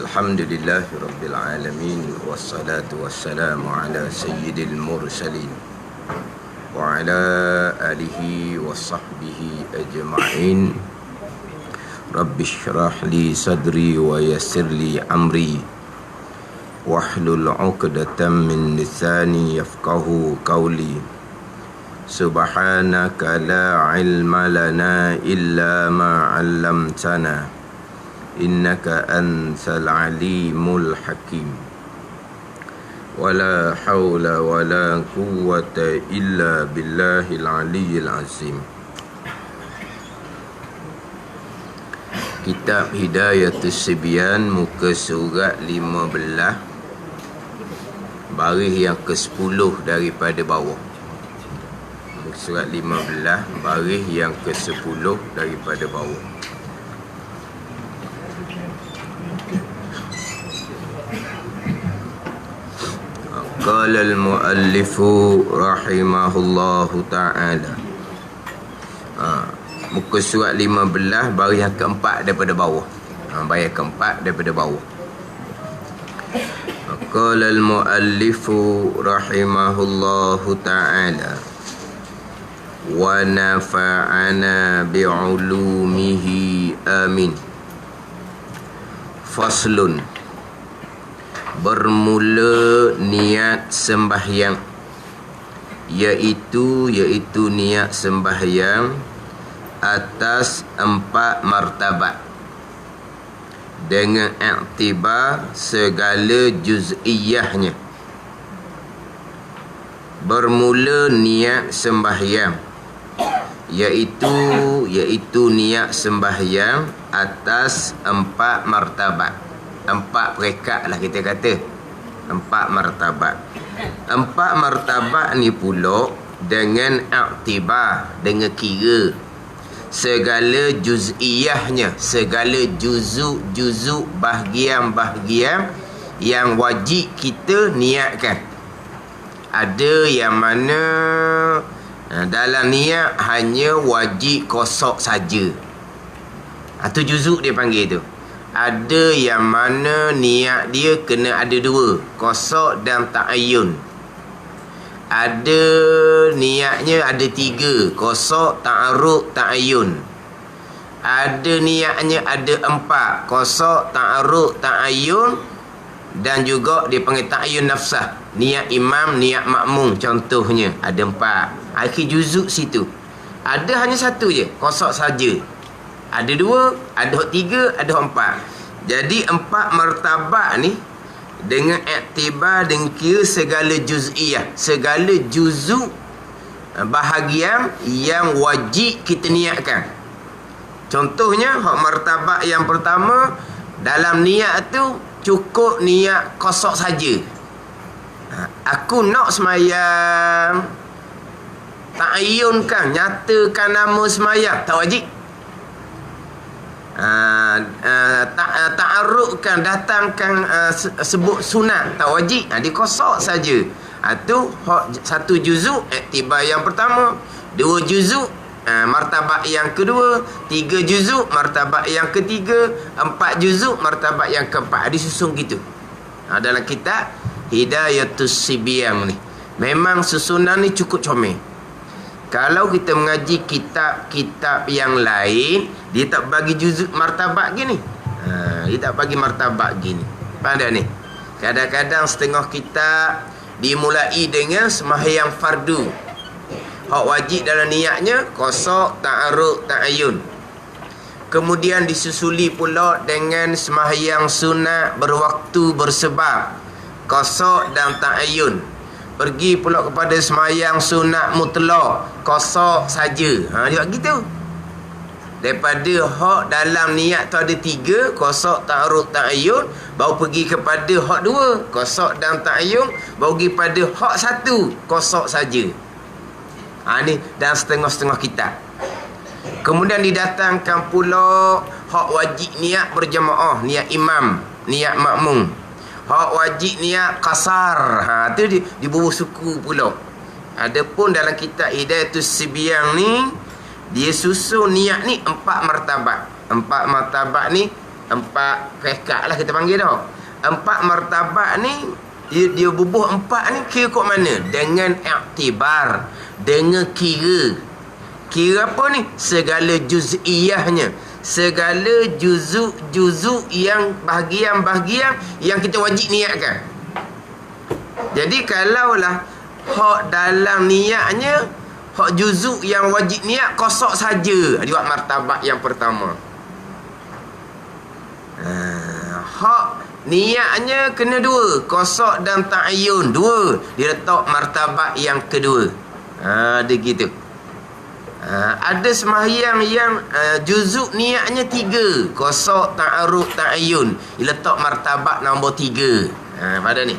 Alhamdulillahi Rabbil Alamin. Wassalatu wassalamu ala sayyidil mursalin wa ala alihi wa sahbihi ajma'in. Rabbi syrah li sadri wa yassir li amri wahlul 'uqdatam min lisani yafqahu qawli. Subhanaka la ilma lana illa ma 'allamtana innaka antal alimul hakim. Wala hawla wala quwwata illa billahil aliyyil azim. Kitab Hidayatus Sibyan, muka surat 15, baris yang ke-10 daripada bawah. Muka surat 15, baris yang ke-10 daripada bawah. Qala al-muallifu rahimahullahu ta'ala. Muka surat 15, baris yang keempat daripada bawah. Baris keempat daripada bawah. Qala al-muallifu rahimahullahu ta'ala wa nafa'ana bi'ulumihi amin. Faslun. Bermula niat sembahyang, iaitu niat sembahyang atas 4 martabat dengan iktibar segala juz'iyahnya. Bermula niat sembahyang, iaitu niat sembahyang atas 4 martabat. 4 peringkat lah kita kata. 4 martabat. 4 martabat ni pula dengan iktibar, dengan kira segala juz'iyahnya, segala juzuk bahagian-bahagian yang wajib kita niatkan. Ada yang mana dalam niat hanya wajib qasad saja. Itu juzuk dia panggil tu. Ada yang mana niat dia kena ada 2, qasad dan ta'ayyun. Ada niatnya ada 3, qasad, ta'arud, ta'ayyun. Ada niatnya ada 4, qasad, ta'arud, ta'ayyun, dan juga dia panggil ta'ayyun nafsah. Niat imam, niat makmum contohnya, ada 4. Akhir juzuk situ. Ada hanya 1 je, qasad saja. Ada 2, ada 3, ada 4. Jadi 4 martabat ni dengan iktibar dan kira segala juz'iyah, segala juzuk bahagian yang wajib kita niatkan. Contohnya martabat yang pertama, dalam niat tu cukup niat qasad saja. Aku nak semayang, ta'ayyunkan, nyatakan nama semayang, tak wajib. Ta'arrukkan, datangkan sebut sunat, tak wajib. Dia qasad saja. Itu 1 juzuk iktibar yang pertama, 2 juzuk martabat yang kedua, 3 juzuk martabat yang ketiga, 4 juzuk martabat yang keempat. Disusun gitu dalam kitab Hidayatus Sibyan ni. Memang susunan ni cukup comel. Kalau kita mengaji kitab-kitab yang lain, dia tak bagi juzuk martabat gini. Dia tak bagi martabat gini. Pada ni, kadang-kadang setengah kitab dimulai dengan sembahyang fardu. Hak wajib dalam niatnya qasad, ta'arud, ta'ayyun. Kemudian disusuli pula dengan sembahyang sunat berwaktu bersebab, qasad dan ta'ayyun. Pergi pula kepada semayang sunat mutlak, qasad saja. Dia buat gitu. Daripada hak dalam niat tu ada 3, qasad, ta'arud, ta'ayyun, baru pergi kepada hak 2, qasad dan ta'ayyun, baru pergi pada hak 1, qasad saja. Ni dan setengah-setengah kitab. Kemudian didatangkan pula hak wajib niat berjamaah, niat imam, niat makmum. Hak wajib niat qasar. Tu di bawah suku pula. Adapun dalam kitab Hidayatus Sibyan ni, dia susun niat ni 4 martabat. 4 martabat ni 4 rekat lah kita panggil dah. 4 martabat ni dia bubuh 4 ni kira kok mana? Dengan iktibar, dengan kira apa ni? Segala juz'iyahnya, segala juzuk yang bahagian-bahagian yang kita wajib niatkan. Jadi kalaulah hak dalam niatnya, hak juzuk yang wajib niat kosok saja, dia buat martabat yang pertama. Hak niatnya kena 2, kosok dan ta'ayyun 2, dia letak martabat yang kedua. Dia gitu. Ada sembahyang yang juzuk niatnya 3, kosok, ta'aruf, ta'ayyun, dia letak martabat nombor 3. Pada ni.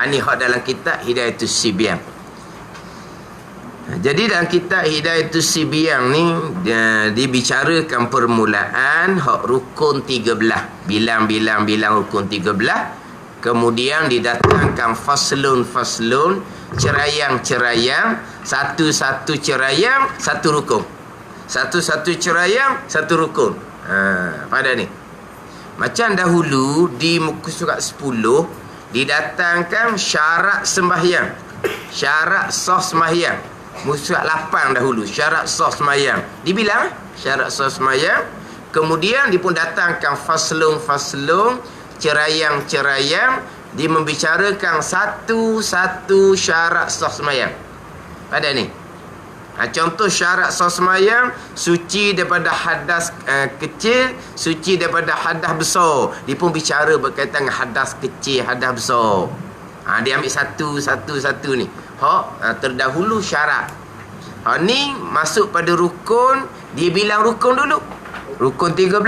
Ni hak dalam kitab Hidayatus Sibyan. Jadi dalam kitab Hidayatus Sibyan ni dibicarakan permulaan hak rukun 13, bilang rukun 13, kemudian didatangkan faslun cerayang satu cerayang satu rukun, satu cerayang satu rukun. Pada ni macam dahulu di muka surat 10 didatangkan syarat sembahyang, syarat sah sembahyang. Musuh 8 dahulu syarat sah sembahyang dibilang syarat sah sembahyang. Kemudian dia pun datangkan faslun cerayang dia membicarakan satu syarat sah sembahyang. Pada ni contoh syarat sah sembahyang, suci daripada hadas kecil, suci daripada hadas besar. Dia pun bicara berkaitan dengan hadas kecil, hadas besar. Dia ambil satu ni terdahulu syarat. Ni masuk pada rukun, dia bilang rukun dulu, rukun 13.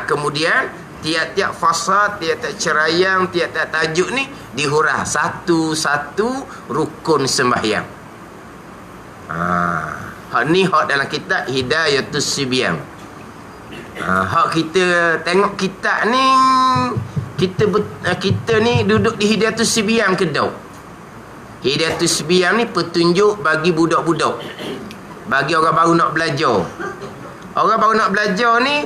Kemudian tiap-tiap fasa, tiap-tiap cerayang, tiap-tiap tajuk ni dihurah satu-satu rukun sembahyang. Ni hak dalam kitab Hidayatus Sibyan. Hak kita tengok kitab ni, kita ni duduk di Hidayatus Sibyan ke dak? Hidayatus Sibyan ni petunjuk bagi budak-budak, bagi orang baru nak belajar. Orang baru nak belajar ni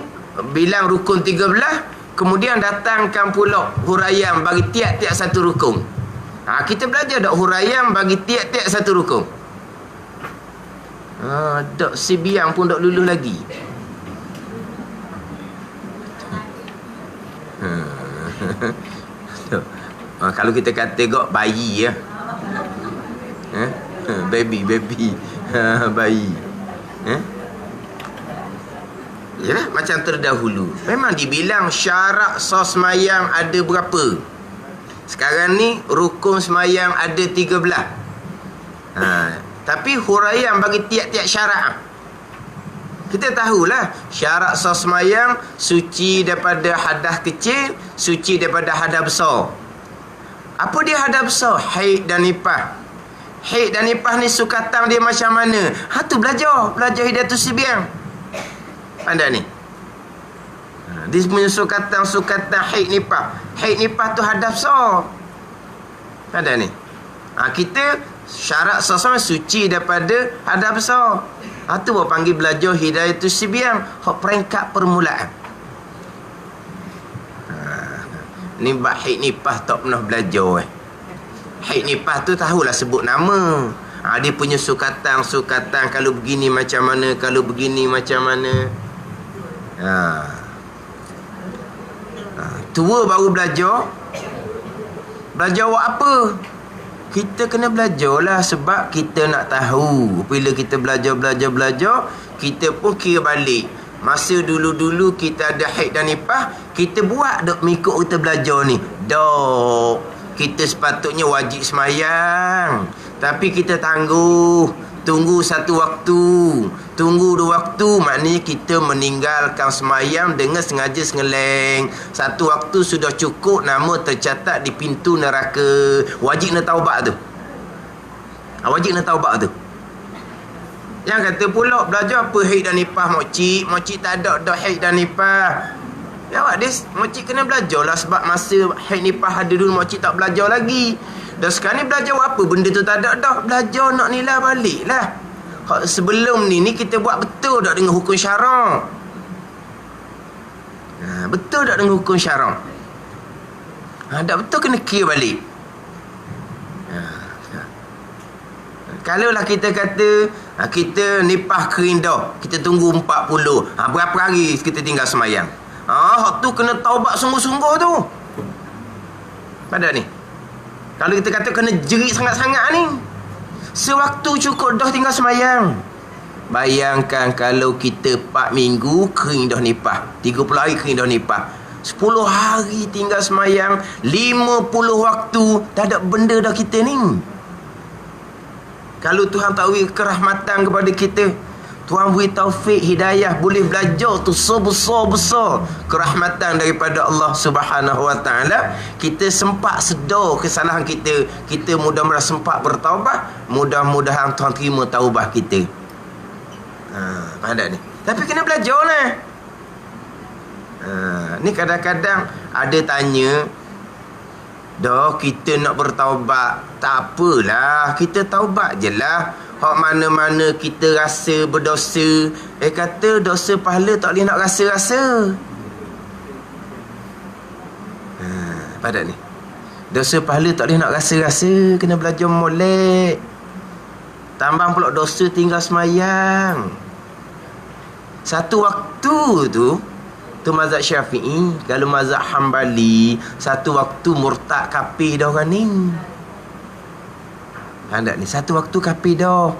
bilang rukun 13, kemudian datangkan pula huraian bagi tiap-tiap satu rukun. Kita belajar dak huraian bagi tiap-tiap satu rukun? Dak Sibyan pun dak lulus lagi. Kalau kita kata gak bayi ya, baby bayi, yalah macam terdahulu memang dibilang syarat sah semayang ada berapa. Sekarang ni rukun semayang ada 13. Tapi huraian bagi tiap-tiap syarat kita tahulah. Syarat sah semayang, suci daripada hadas kecil, suci daripada hadas besar. Apa dia hadas besar? Haid dan nifas. Haid dan nifas ni sukatan dia macam mana? Tu belajar Hidayatus Sibyan. Anda ni dia punya sukatan haid nifas. Haid nifas tu hadas besar. Ada ni kita syarat sah suci daripada hadas besar. Tu baru panggil belajar Hidayatus Sibyan, hak peringkat permulaan. Ni bab haid nifas tak pernah belajar. Haid nifas tu tahulah sebut nama. Dia punya sukatan kalau begini macam mana, kalau begini macam mana. Tua baru belajar buat apa? Kita kena belajarlah sebab kita nak tahu. Bila kita belajar, kita pun kira balik. Masa dulu-dulu kita ada haid dan nifas, kita buat dok mengikut kita belajar ni. Dok, kita sepatutnya wajib semayang, tapi kita tunggu satu waktu, tunggu 2 waktu, maknanya kita meninggalkan semayang dengan sengaja sengeleng. Satu waktu sudah cukup, nama tercatat di pintu neraka. Wajib nak taubat tu. Wajib nak taubat tu. Yang kata pula belajar apa haid dan nifas makcik tak ada haid dan nifas. Ya awak dia makcik kena belajar lah, sebab masa haid nifas ada dulu makcik tak belajar lagi. Dan sekarang ni belajar apa? Benda tu tak ada dah. Belajar nak nilai balik lah. Sebelum ni kita buat betul tak dengan hukum syarak. Betul tak dengan hukum syarak? Tak betul kena kira balik. Kalaulah kita kata kita nipah kering dah, kita tunggu 40, berapa hari kita tinggal semayang. Hak tu kena taubat sungguh-sungguh tu. Pada ni, kalau kita kata kena jerit sangat-sangat ni, sewaktu cukup dah tinggal semayang. Bayangkan kalau kita 4 minggu kering dah nipah, 30 hari kering dah nipah, 10 hari tinggal semayang, 50 waktu, tak ada benda dah kita ni. Kalau Tuhan tak beri kerahmatan kepada kita, Tuhan beri taufik, hidayah, boleh belajar tu sebesar-besar kerahmatan daripada Allah Subhanahu Wa Taala. Kita sempat sedar kesalahan kita, kita mudah-mudahan sempat bertaubat, mudah-mudahan Tuhan terima taubat kita. Pada ni. Tapi kena belajar lah. Ni kadang-kadang ada tanya, dah kita nak bertaubat, tak apalah, kita taubat je lah. Hak mana-mana kita rasa berdosa, kata dosa pahala tak boleh nak rasa-rasa. Pada ni, dosa pahala tak boleh nak rasa-rasa, kena belajar molek. Tambah pula dosa tinggal semayang. Satu waktu tu mazhab Syafi'i. Kalau mazhab Hambali, satu waktu murtad kafir dah orang ni. Ada ni, satu waktu kafir dah.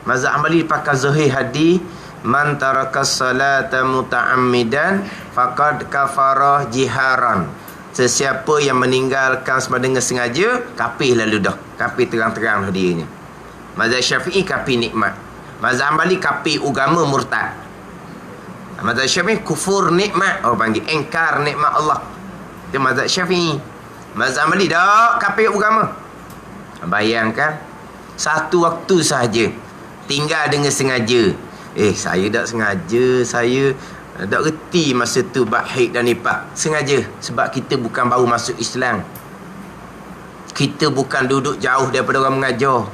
Mazhab Hambali pakai zahir hadis, man taraka salata muta'ammidan faqad kafara jiharan. Sesiapa yang meninggalkan sembahyang dengan sengaja, kafir lalu dah. Kafir terang-terang dah dia ni. Mazhab Syafi'i kafir nikmat. Mazhab Hambali kafir agama murtad. Mazhab Syafi'i kufur nikmat, orang panggil engkar nikmat Allah. Itu mazhab Syafi'i. Mazhab Hambali dak kafir agama. Bayangkan satu waktu sahaja tinggal dengan sengaja. Saya tak sengaja, saya tak reti masa tu bab haid dan nifas. Sengaja sebab kita bukan baru masuk Islam. Kita bukan duduk jauh daripada orang mengajar.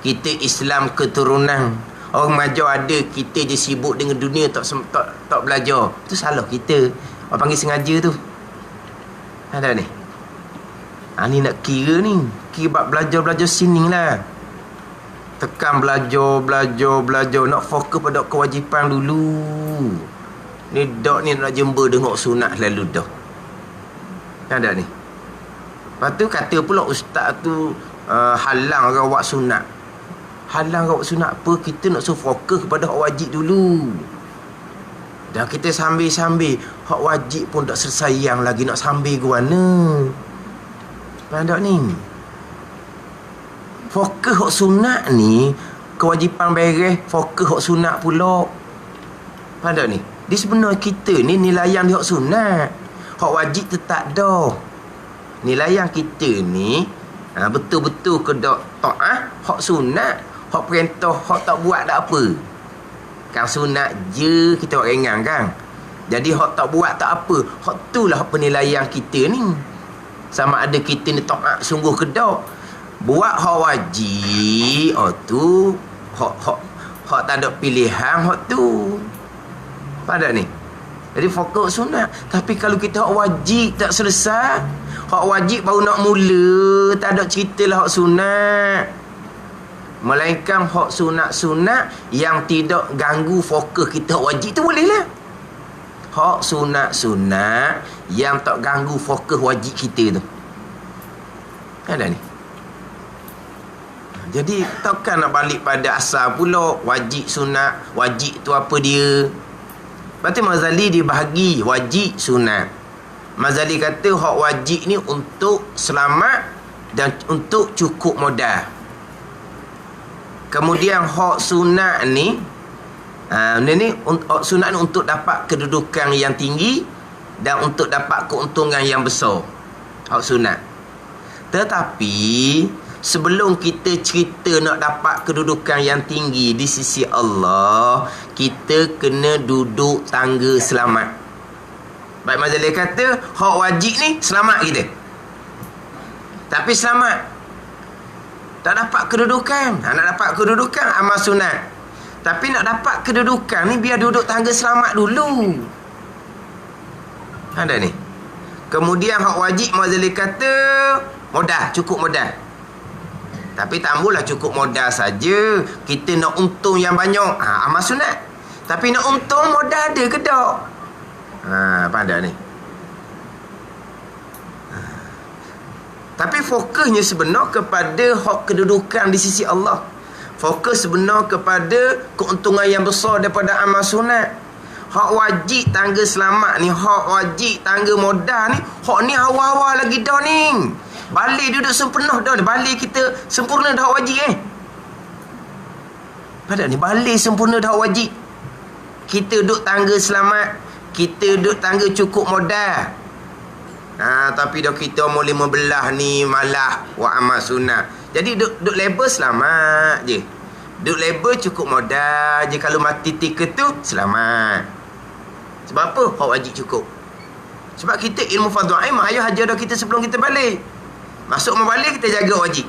Kita Islam keturunan. Orang mengajar ada, kita je sibuk dengan dunia, tak belajar. Itu salah kita. Orang panggil sengaja tu. Ada ni. Ni nak kira ni. Kira bab belajar sini lah. Tekan belajar. Nak fokus pada kewajipan dulu. Ni dak ni nak jember dengar sunat lalu dah. Ada ni. Lepas tu kata pula ustaz tu halang orang buat sunat. Halang orang buat sunat apa? Kita nak suruh fokus kepada hak wajib dulu. Dah kita sambil-sambil hak wajib pun tak sersayang lagi, nak sambil ke mana? Pandang ni. Fokus hak sunat ni, kewajipan beres, fokus hak sunat pula. Pandang ni. Di sebenarnya kita ni nilaian di hak sunat. Hak wajib tetap dah. Nilaian kita ni betul-betul ke taat hak sunat, hak perintah hak tak buat tak apa. Kan sunat je kita buat ringan kan. Jadi hak tak buat tak apa. Hak itulah penilaian kita ni. Sama ada kita ni taat sungguh ke tak. Buat hak wajib, tu hak tak ada pilihan hak tu. Pada ni. Jadi fokus sunat. Tapi kalau kita hak wajib tak selesai, hak wajib baru nak mula, tak ada cerita lah hak sunat. Melainkan hak sunat-sunat yang tidak ganggu fokus kita hak wajib tu boleh lah. Hak sunat-sunat yang tak ganggu fokus wajib kita tu. Ada ni. Jadi takkan nak balik pada asal pula wajib sunat, wajib tu apa dia? Berarti Mazali dia bahagi wajib sunat. Mazali kata hak wajib ni untuk selamat dan untuk cukup modal. Kemudian hak sunat ni hak sunat ni untuk dapat kedudukan yang tinggi dan untuk dapat keuntungan yang besar. Hak sunat. Tetapi sebelum kita cerita nak dapat kedudukan yang tinggi di sisi Allah, kita kena duduk tangga selamat. Baik Mazali kata hak wajib ni selamat kita. Tapi selamat tak dapat kedudukan. Nak dapat kedudukan amal sunat. Tapi nak dapat kedudukan ni biar duduk tangga selamat dulu. Ada ni. Kemudian hak wajib Mu'tazilah kata modal, cukup modal. Tapi tak ambillah cukup modal saja. Kita nak untung yang banyak. Amal sunat. Tapi nak untung modal ada ke tak? Pandai ni. Tapi fokusnya sebenar kepada hak kedudukan di sisi Allah. Fokus sebenar kepada keuntungan yang besar daripada amal sunat. Hak wajib tangga selamat ni, hak wajib tangga modal ni, hak ni awal-awal lagi dah ni. Balik duduk sempurna dah ni. Balik kita sempurna dah hak wajib Pada ni balik sempurna dah hak wajib. Kita duduk tangga selamat, kita duduk tangga cukup modal. Tapi dah kita umur 15 ni malah buat amal sunat. Jadi duduk label selamat je. Duduk label cukup modal je. Kalau mati tika tu selamat. Sebab apa? Hak wajib cukup. Sebab kita ilmu fardhu ain ayah ajar dah kita sebelum kita balik. Masuk membalik kita jaga wajib.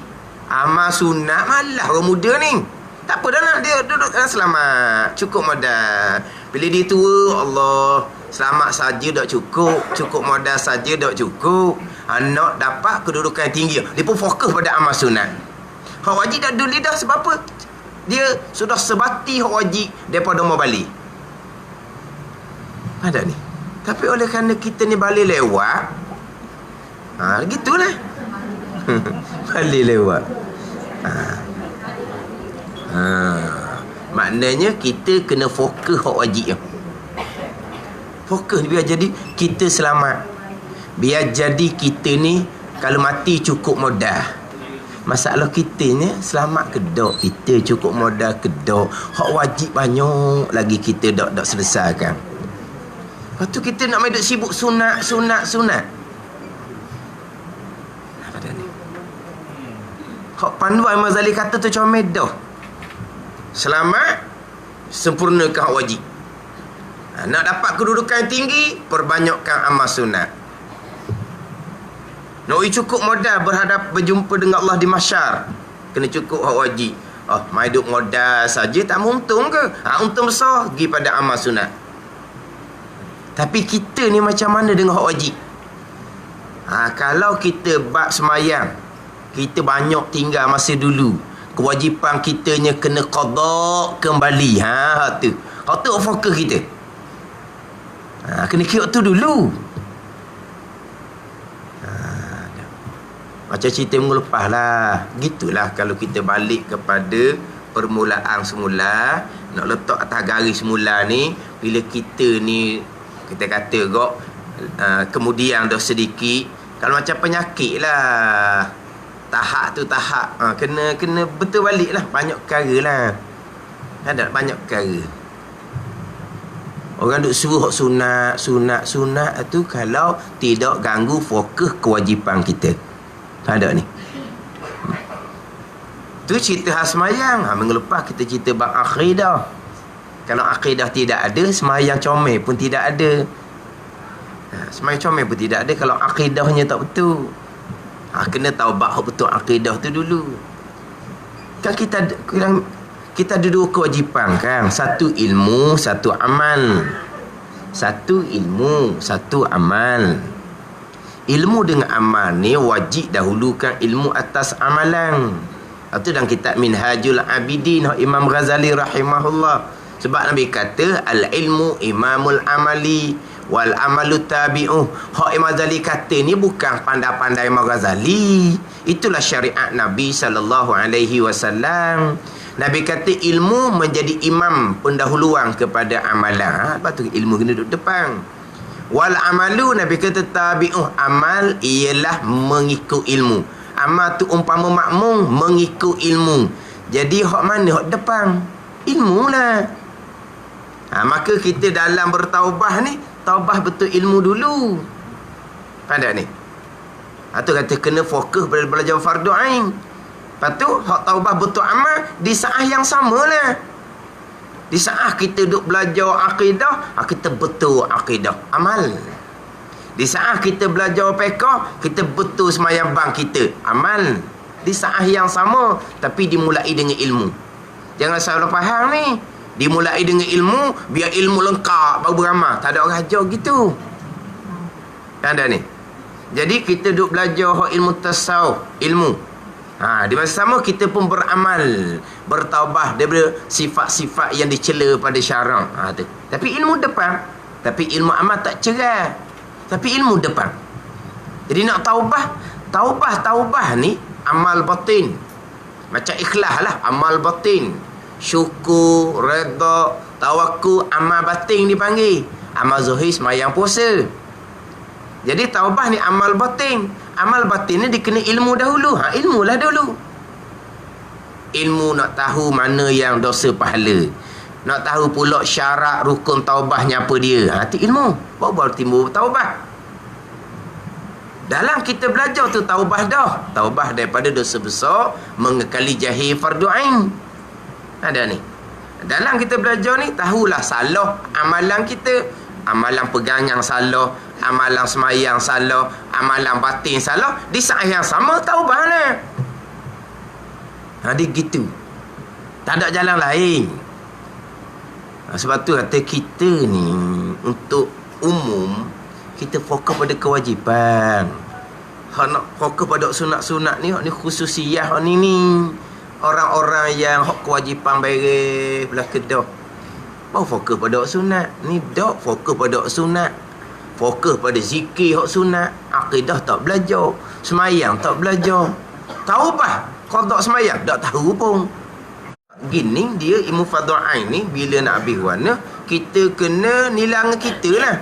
Amal sunat malah orang muda ni. Tak apa dah nak dia duduk selamat, cukup modal. Bila dia tua, Allah, selamat saja dak cukup, cukup modal saja dak cukup. Nak dapat kedudukan tinggi. Dia pun fokus pada amal sunat. Hak wajib dak dulu dah sebab apa? Dia sudah sebati hak wajib daripada mau balik. Ada ni. Tapi oleh kerana kita ni balik lewat, gitulah. Balik lewat. Maknanya kita kena fokus hak wajib. Fokus biar jadi kita selamat. Biar jadi kita ni kalau mati cukup modal. Masalah kita ni selamat ke tak? Kita cukup modal ke tak? Hak wajib banyak lagi kita tak selesaikan. Lepas tu kita nak main duk sibuk sunat. Apa dah ni? Hak panduan Mazali kata tu comel dah. Selamat, sempurnakan hak wajib. Nak dapat kedudukan yang tinggi, perbanyakkan amal sunat. Nak cukup modal berjumpa dengan Allah di mahsyar, kena cukup hak wajib. Mai duk modal saja tak untung ke? Untung besar pergi pada amal sunat. Tapi kita ni macam mana dengan hak wajib? Kalau kita bab semayang, kita banyak tinggal masa dulu, kewajipan kitanya kena qada kembali. Hak tu fokus kita. Kena kira tu dulu. Macam cerita minggu lepas lah. Gitulah kalau kita balik kepada permulaan semula, nak letak atas garis semula ni, bila kita ni kita kata kemudian dah sedikit, kalau macam penyakit lah, tahap tu tahap, kena betul balik lah. Banyak perkara lah, ada banyak perkara. Orang duk suruh sunat tu kalau tidak ganggu fokus kewajipan kita. Ada ni. Tu cerita khas semayang. Minggu lepas kita cerita bab akidah. Kalau akidah tidak ada, semayang comel pun tidak ada. Semayang comel pun tidak ada kalau akidahnya tak betul. Kena tahu bab betul akidah tu dulu. Kan kita ada dua kewajipan kan. Satu ilmu, satu amal. Satu ilmu, satu amal. Ilmu dengan amal ni wajib dahulukan ilmu atas amalan. Itu dalam kitab Minhajul Abidin Imam Ghazali rahimahullah. Sebab Nabi kata al-ilmu imamul amali wal amalu tabi'uh. Hak Imam Ghazali kata ni bukan pandai-pandai Imam Ghazali. Itulah syariat Nabi SAW. Nabi kata ilmu menjadi imam pendahuluan kepada amalan. Lepas tu ilmu kena duduk depan. Wal amalu, Nabi kata tabi'uh. Amal ialah mengikut ilmu. Amal tu umpama makmum mengikut ilmu. Jadi hak mana hak depan? Ilmu lah. Maka kita dalam bertaubah ni, taubah betul ilmu dulu. Pandai ni. Tu kata kena fokus belajar fardu ain. Lepas tu hak taubah betul amal di saat yang sama lah. Di saat kita duk belajar akidah, kita betul akidah amal. Di saat kita belajar fiqh, kita betul semayang bang kita amal. Di saat yang sama, tapi dimulai dengan ilmu. Jangan salah faham ni. Dimulai dengan ilmu, biar ilmu lengkap baru beramal. Tak ada orang ajar gitu. Ada ni. Jadi kita duk belajar ilmu tasawuf, ilmu. Di masa sama kita pun beramal, bertaubah daripada sifat-sifat yang dicela pada syarak. Tu. Tapi ilmu depan. Tapi ilmu amal tak cerah. Tapi ilmu depan. Jadi nak taubah ni amal batin. Macam ikhlas lah, amal batin. Syukur, redha, tawakkul, amal batin dipanggil. Amal zahir sembahyang puasa. Jadi taubah ni amal batin. Amal batin ni dikena ilmu dahulu. Ilmulah dahulu. Ilmu nak tahu mana yang dosa pahala. Nak tahu pula syarat rukun taubahnya apa dia. Itu ilmu. Baru timbul taubah. Dalam kita belajar tu taubah dah. Taubah daripada dosa besar, mengekali jahil fardu ain. Ada ni. Dalam kita belajar ni, tahulah salah amalan kita. Amalan pegangan salah, amalan semayang salah, amalan batin salah. Di saat yang sama taubah lah. Dia gitu. Tak ada jalan lain. Sebab tu kata kita ni, untuk umum, kita fokus pada kewajipan. Nak fokus pada sunat-sunat ni, ni khususiyah ni. Orang-orang yang kewajipan beres belah kedah. Baru fokus pada sunat. Ni tak fokus pada sunat. Fokus pada zikir hak sunat. Akidah tak belajar. Semayang tak belajar. Taubah qada semayang tak tahu pun. Gini dia ilmu fardhu ain ni, bila nak habis warna, kita kena nilang kita lah.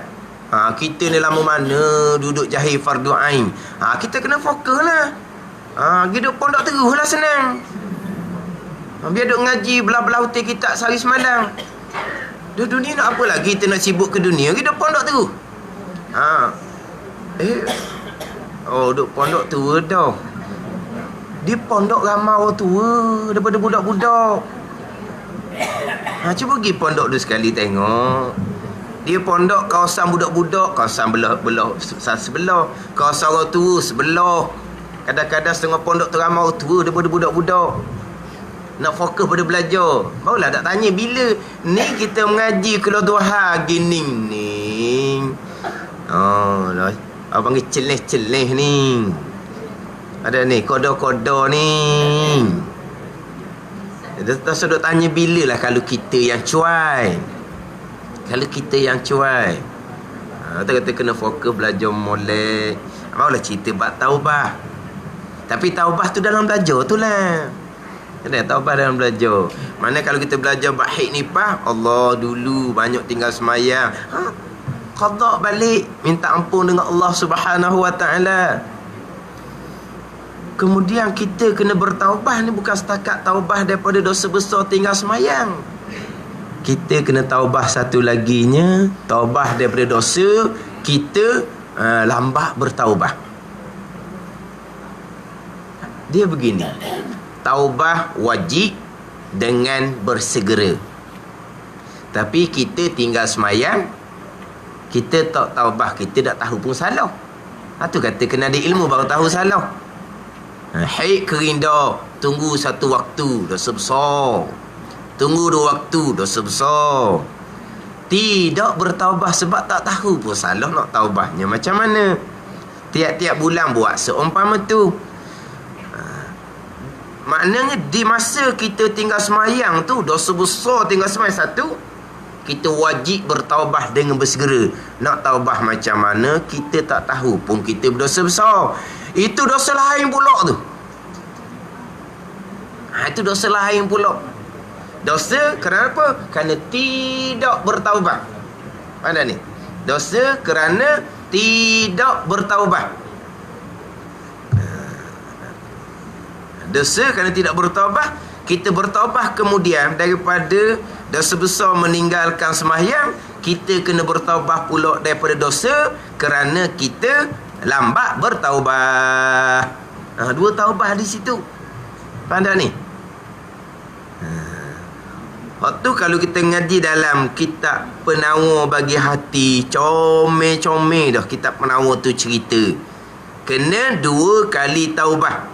Kita ni lama mana duduk jahil fardhu ain. Kita kena fokus lah. Hidup pondok terus lah senang. Biar duk ngaji belah-belah hotel kita sehari semalam. Di dunia nak apa lagi? Kita nak sibuk ke dunia. Hidup pondok terus. Duk pondok tua dah. Di pondok ramai orang tua daripada budak-budak. Cuba pergi pondok tu sekali tengok. Dia pondok kawasan budak-budak, kawasan belah sebelah, kawasan orang tua sebelah. Kadang-kadang setengah pondok tu ramai orang tua daripada budak-budak. Nak fokus pada belajar. Barulah tak tanya bila ni kita mengaji keluar duha gini ni. Apa panggil celeh-celeh ni. Ada ni koda-koda ni. Tak sedut tanya bila lah kalau kita yang cuai. Kalau kita yang cuai. Kata kena fokus belajar molek. Barulah cerita bab taubah. Tapi taubah tu dalam belajar tu lah. Kena taubah dalam belajar. Mana kalau kita belajar bahik nipah, Allah dulu banyak tinggal semayang. Qada balik, minta ampun dengan Allah Subhanahu wa taala. Kemudian kita kena bertaubah ni bukan setakat taubah daripada dosa besar tinggal semayang. Kita kena taubah satu laginya, taubah daripada dosa kita lambat bertaubah. Dia begini. Taubah wajib dengan bersegera. Tapi kita tinggal semayang, kita tak taubah, kita tak tahu pun salah. Tu kata kena ada ilmu baru tahu salah. Haid kerinda, tunggu satu waktu, dosa besar. Tunggu dua waktu, dosa besar. Tidak bertaubah sebab tak tahu pun salah nak taubahnya macam mana. Tiap-tiap bulan buat seumpama tu. Maknanya di masa kita tinggal semayang tu, dosa besar tinggal semayang satu, kita wajib bertaubah dengan bersegera. Nak taubah macam mana, kita tak tahu pun kita berdosa besar. Itu dosa lain pula tu. Itu dosa lain pula. Dosa kerana apa? Kerana tidak bertaubah. Mana ni? Dosa kerana tidak bertaubah. Dosa kerana tidak bertaubah. Kita bertaubah kemudian daripada dosa besar meninggalkan sembahyang, kita kena bertaubah pula daripada dosa kerana kita lambat bertaubah. Dua taubah di situ. Pandai ni. Waktu kalau kita ngaji dalam kitab penawar bagi hati, comel-comel dah kitab penawar tu cerita. Kena dua kali taubah.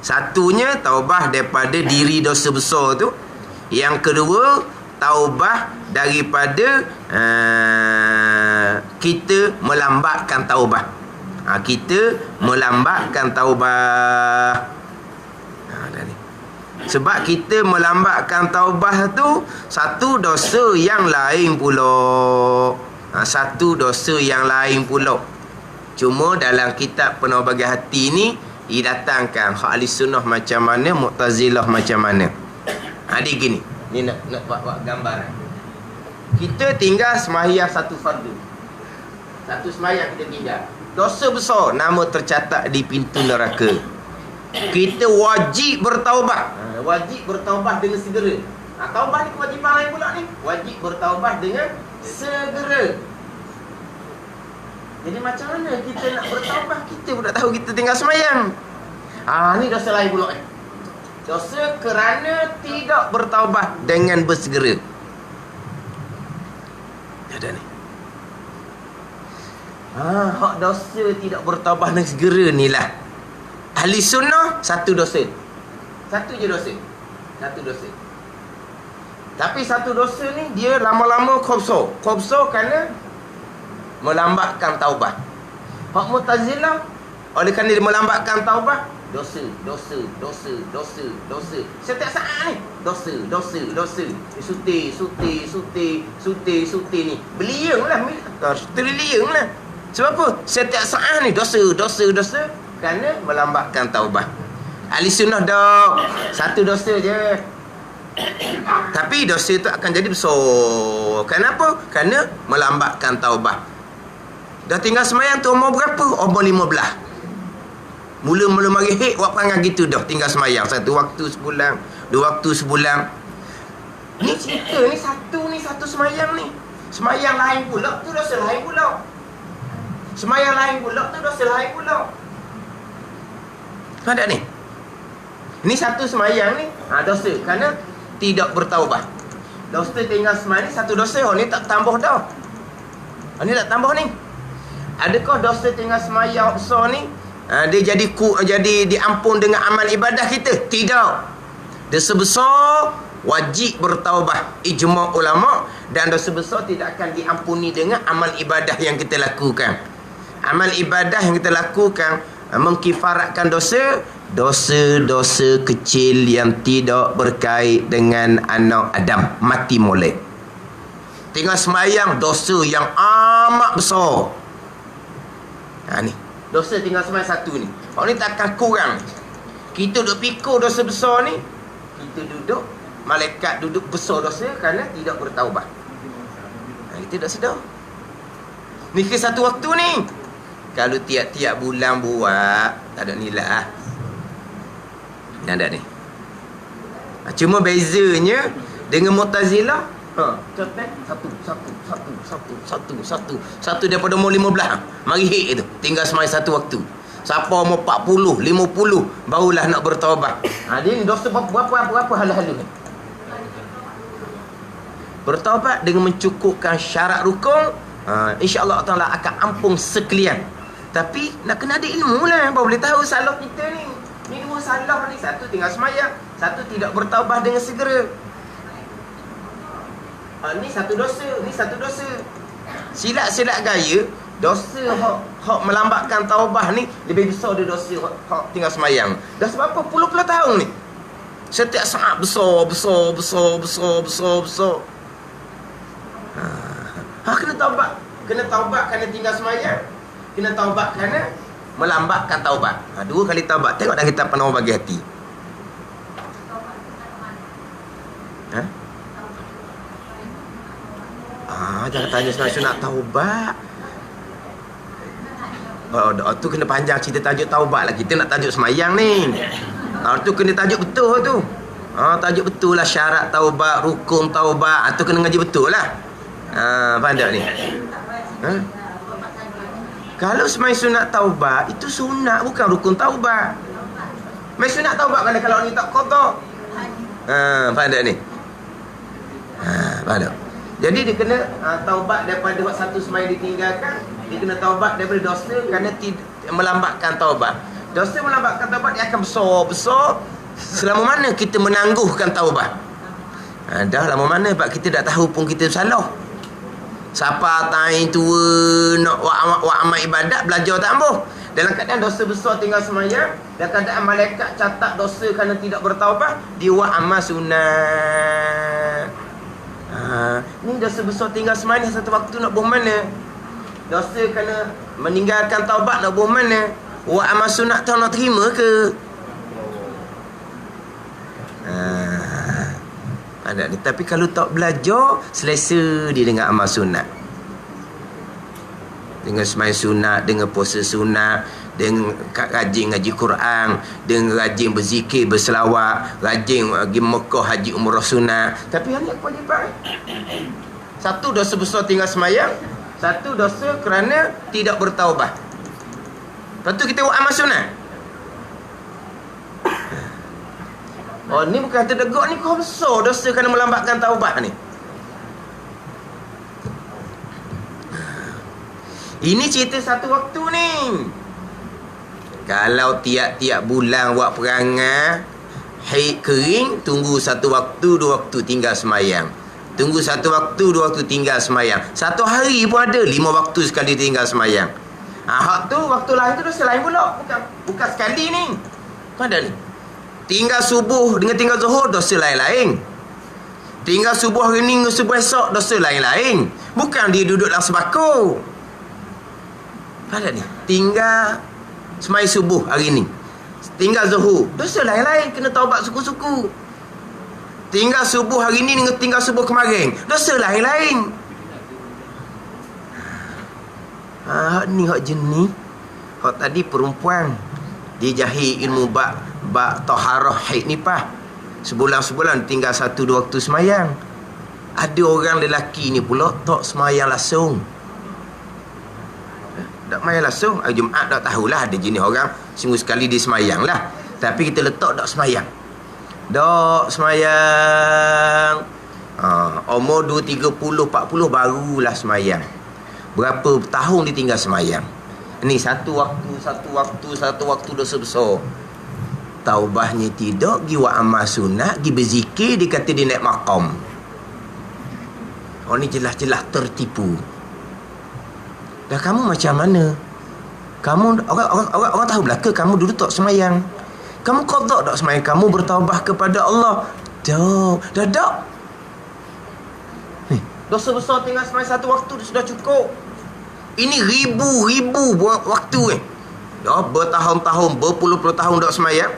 Satunya taubah daripada diri dosa besar tu. Yang kedua taubah daripada kita melambatkan taubah. Kita melambatkan taubah. Dah ni. Sebab kita melambatkan taubah tu satu dosa yang lain pula. Satu dosa yang lain pula. Cuma dalam kitab Penuh Bagi Hati ni didatangkan hak ahli sunnah macam mana, Mu'tazilah macam mana. Dia gini. Ni nak buat gambaran. Kita tinggal sembahyang satu fardu. Satu sembahyang kita tinggal. Dosa besar, nama tercatat di pintu neraka. Kita wajib bertaubat. Wajib bertaubat dengan segera. Taubat ni kewajipan lain pula ni. Wajib bertaubat dengan segera. Jadi macam mana kita nak bertaubat? Kita pun tak tahu kita tinggal sembahyang. Ni dosa lain pula ni. Dosa kerana tidak bertaubat dengan bersegera. Ada ni. Hak dosa tidak bertaubat dengan segera ni lah. Ahli sunnah satu dosa. Satu je dosa. Satu dosa. Tapi satu dosa ni dia lama-lama khobso. Khobso kerana melambatkan taubat. Hak Mu'tazilah oleh kerana dia melambatkan taubat, dosa. Setiap saat ni dosa. Suti ni. Bilion lah. Trilion lah. Sebab apa? Setiap saat ni dosa. Kerana melambatkan taubat. Ahli sunnah dah satu dosa je. Tapi dosa tu akan jadi besar. Kenapa? Kerana melambatkan taubat. Dah tinggal sembahyang tu umur berapa? Umur 15. Mula-mula mari hek buat perangai gitu dah tinggal sembahyang. Satu waktu sebulan, dua waktu sebulan. Ni cerita ni satu sembahyang ni. Sembahyang lain pula tu dosa lain pula. Sembahyang lain pula tu dosa lain pula. Ada ni. Ni satu sembahyang ni dosa kerana tidak bertaubat. Dosa tinggal sembahyang ni satu dosa. Ni tak tambah dah. Ni tak tambah ni. Adakah dosa tinggal sembahyang besar ni dia jadi diampun dengan amal ibadah kita? Tidak. Dosa besar wajib bertaubat, ijma' ulama, dan dosa besar tidak akan diampuni dengan amal ibadah yang kita lakukan. Amal ibadah yang kita lakukan mengkifaratkan dosa kecil yang tidak berkait dengan anak Adam, mati molek. Tinggal sembahyang dosa yang amat besar. Ni dosa tinggal sembahyang satu ni. Orang ni takkan kurang. Kita duduk pikul dosa besar ni, kita duduk, malaikat duduk besar dosa kerana tidak bertaubat. Kita tak sedar. Ni ke satu waktu ni. Kalau tiap-tiap bulan buat, tak ada nilai lah. Dan ada ni. Cuma bezanya dengan Mu'tazilah, satu daripada umur 15 mari hik itu tinggal semai satu waktu. Siapa umur 40, 50 barulah nak bertaubat. Dia ni dosa berapa hal-hal ni. Bertaubat dengan mencukupkan syarat rukun, insya-Allah Taala akan ampun sekalian. Tapi nak kena ada ilmu lah baru boleh tahu salah kita ni. Ni dua salah ni, satu tinggal sembahyang, satu tidak bertaubat dengan segera. Ni satu dosa. Silap-silap gaya, dosa hak melambatkan taubah ni lebih besar dari dosa hak tinggal sembahyang. Dah sebab apa? Puluh-puluh tahun ni. Setiap saat besar. Kena taubat kerana tinggal sembahyang. Kena taubat kerana melambatkan taubat. Dua kali taubat. Tengok dah kita Penuh Bagi Hati. Jangan tanya sunat taubat. Tu kena panjang cerita tajuk taubat lah. Kita nak tajuk semayang ni. Tu kena tajuk betul tu. Tajuk betul lah syarat taubat, rukun taubat. Tu kena ngaji betul lah. Faham tak ni? Kalau semai sunat taubat, itu sunat bukan rukun taubat. Mai sunat taubat kan kalau ni tak qada. Faham tak ni? Faham tak? Jadi dia kena taubat daripada satu semai ditinggalkan. Dia kena taubat daripada dosa kerana melambatkan taubat. Dosa melambatkan taubat dia akan besar selama mana kita menangguhkan taubat. Dah lama mana sebab kita dah tahu pun kita salah. Siapa tain tua nak buat amal ibadat, belajar tak ambuh. Dalam keadaan dosa besar tinggal semayang, dalam keadaan malaikat catat dosa kerana tidak bertaubat, dia buat amal sunat. Ni dosa besar tinggal semayang satu waktu nak buh mana? Dosa kerana meninggalkan taubat nak buh mana? Buat amal sunat tu nak terima ke? Ada ni. Tapi kalau tak belajar, selesa dia dengan amal sunat. Dengan sembahyang sunat, dengan puasa sunat, dengan rajin ngaji Quran, dengan rajin berzikir, berselawat, rajin pergi Mekah haji umrah sunat. Tapi hanya kewajipan. Satu dosa besar tinggal sembahyang, satu dosa kerana tidak bertaubat. Lepas tu kita buat amal sunat. Oh, ni bukan terdegur ni, kau besar dosa kerana melambatkan taubat ni. Ini cerita satu waktu ni. Kalau tiap-tiap bulan buat perangai haid kering, tunggu satu waktu, dua waktu tinggal semayang. Tunggu satu waktu, dua waktu tinggal semayang. Satu hari pun ada 5 waktu sekali tinggal semayang. Hak tu waktu lain tu dosa lain pula. Bukan sekali ni. Kau ada ni. Tinggal subuh dengan tinggal zuhur dosa lain-lain. Tinggal subuh hari ni dengan subuh esok dosa lain-lain. Bukan dia duduk dalam sebako. Ada ni. Tinggal semai subuh hari ni, tinggal zuhur, dosa lain-lain, kena taubat suku-suku. Tinggal subuh hari ni dengan tinggal subuh kemarin, dosa lain-lain. Hak ni hak jenis. Hak tadi perempuan dia jahil ilmu bak taharah haid ni pah. Sebulan-sebulan tinggal 1-2 waktu semayang. Ada orang lelaki ni pula tak semayang langsung. Tak semayang langsung. Hari Jumaat tak tahulah, ada jenis orang seminggu sekali dia semayang lah. Tapi kita letak tak semayang. Tak semayang. Umur 2, 30, 40 barulah semayang. Berapa tahun dia tinggal semayang. Ni satu waktu dosa besar. Taubahnya tidak, pergi buat amal sunat, pergi berzikir, dia kata dia naik maqam. Oh ni jelas-jelas tertipu. Dah kamu macam mana? Kamu orang tahu belaka kamu dulu tak semayang. Kamu qada tak semayang, kamu bertaubat kepada Allah. Dah. Dosa besar tinggal semayang satu waktu sudah cukup. Ini ribu-ribu buat waktu dah bertahun-tahun, berpuluh-puluh tahun tak semayang.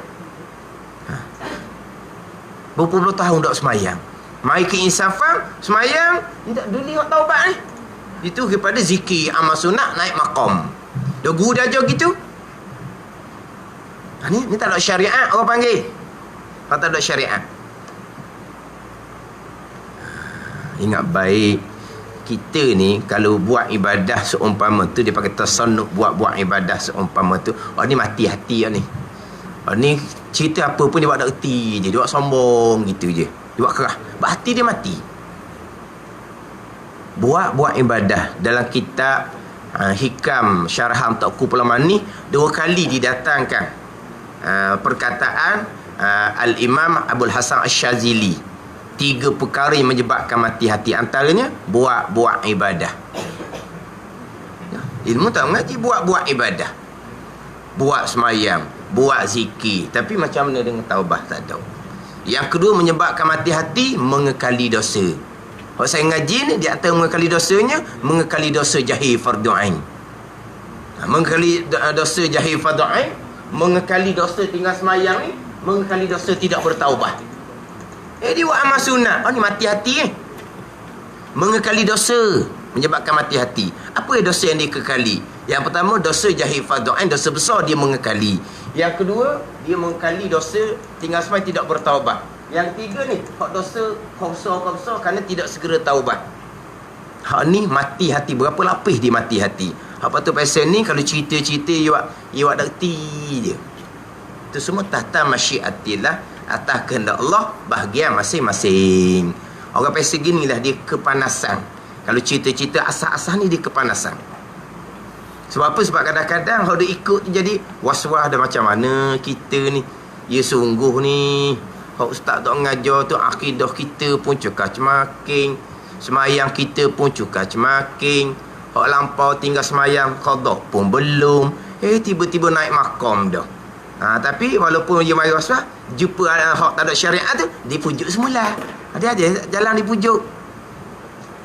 Berpuluh tahun tak semayang. Mai ke insafan, semayang, tidak duli hak taubat ni. Itu kepada zikir, amal sunat, naik maqam. Dah guru dah ajar gitu. Ni tak ada syariat orang panggil. Tak ada syariat. Ingat baik, kita ni kalau buat ibadah seumpama tu, dia pakai tasannuf buat ibadah seumpama tu, ni mati hati ni. Ni cerita apa pun dia buat tak erti je, dia buat sombong gitu je, dia buat kerah, hati dia mati. Buat ibadah. Dalam kitab Hikam Syarham Taqu Pulaman ni 2 kali didatangkan perkataan Al-Imam Abul Hasan Asy-Syazili. 3 perkara yang menyebabkan mati hati. Antaranya buat ibadah. Ilmu tak mengaji, buat ibadah, buat semayang, buat zikir, tapi macam mana dengan taubah tak tahu. Yang kedua menyebabkan mati hati, mengekali dosa. Kalau saya ngaji ni, di atas mengekali dosanya, mengekali dosa jahil fardu ain. Mengekali dosa jahil fardu ain, mengekali dosa tinggal semayang ni, mengekali dosa tidak bertaubat. Dia buat amal sunat, ni mati hati mengekali dosa, menyebabkan mati hati. Apa dosa yang dikekali? Yang pertama, dosa jahil fardu ain, dosa besar dia mengekali. Yang kedua, dia mengekali dosa tinggal semayang tidak bertaubat. Yang ketiga ni, hak dosa besar kerana tidak segera taubat. Hak ni mati hati. Berapa lapis dia mati hati. Hak patut pasal ni, kalau cerita-cerita ia buat dakti je. Itu semua tahta masyiatillah, atas kehendak Allah, bahagian masing-masing. Orang pasal gini lah, dia kepanasan. Kalau cerita-cerita asal-asal ni, dia kepanasan. Sebab apa? Sebab kadang-kadang kalau dia ikut jadi was-was dah macam mana kita ni. Ya sungguh ni, hak ustaz tak ngajar tu, akidah kita pun cekak cemaking. Semayang kita pun cukar cemaking. Hak lampau tinggal semayang qada pun belum. Tiba-tiba naik makam dah. Tapi walaupun dia mari rasuah, jumpa hak tak ada syariat tu, dipujuk semula. Ada jalan dipujuk.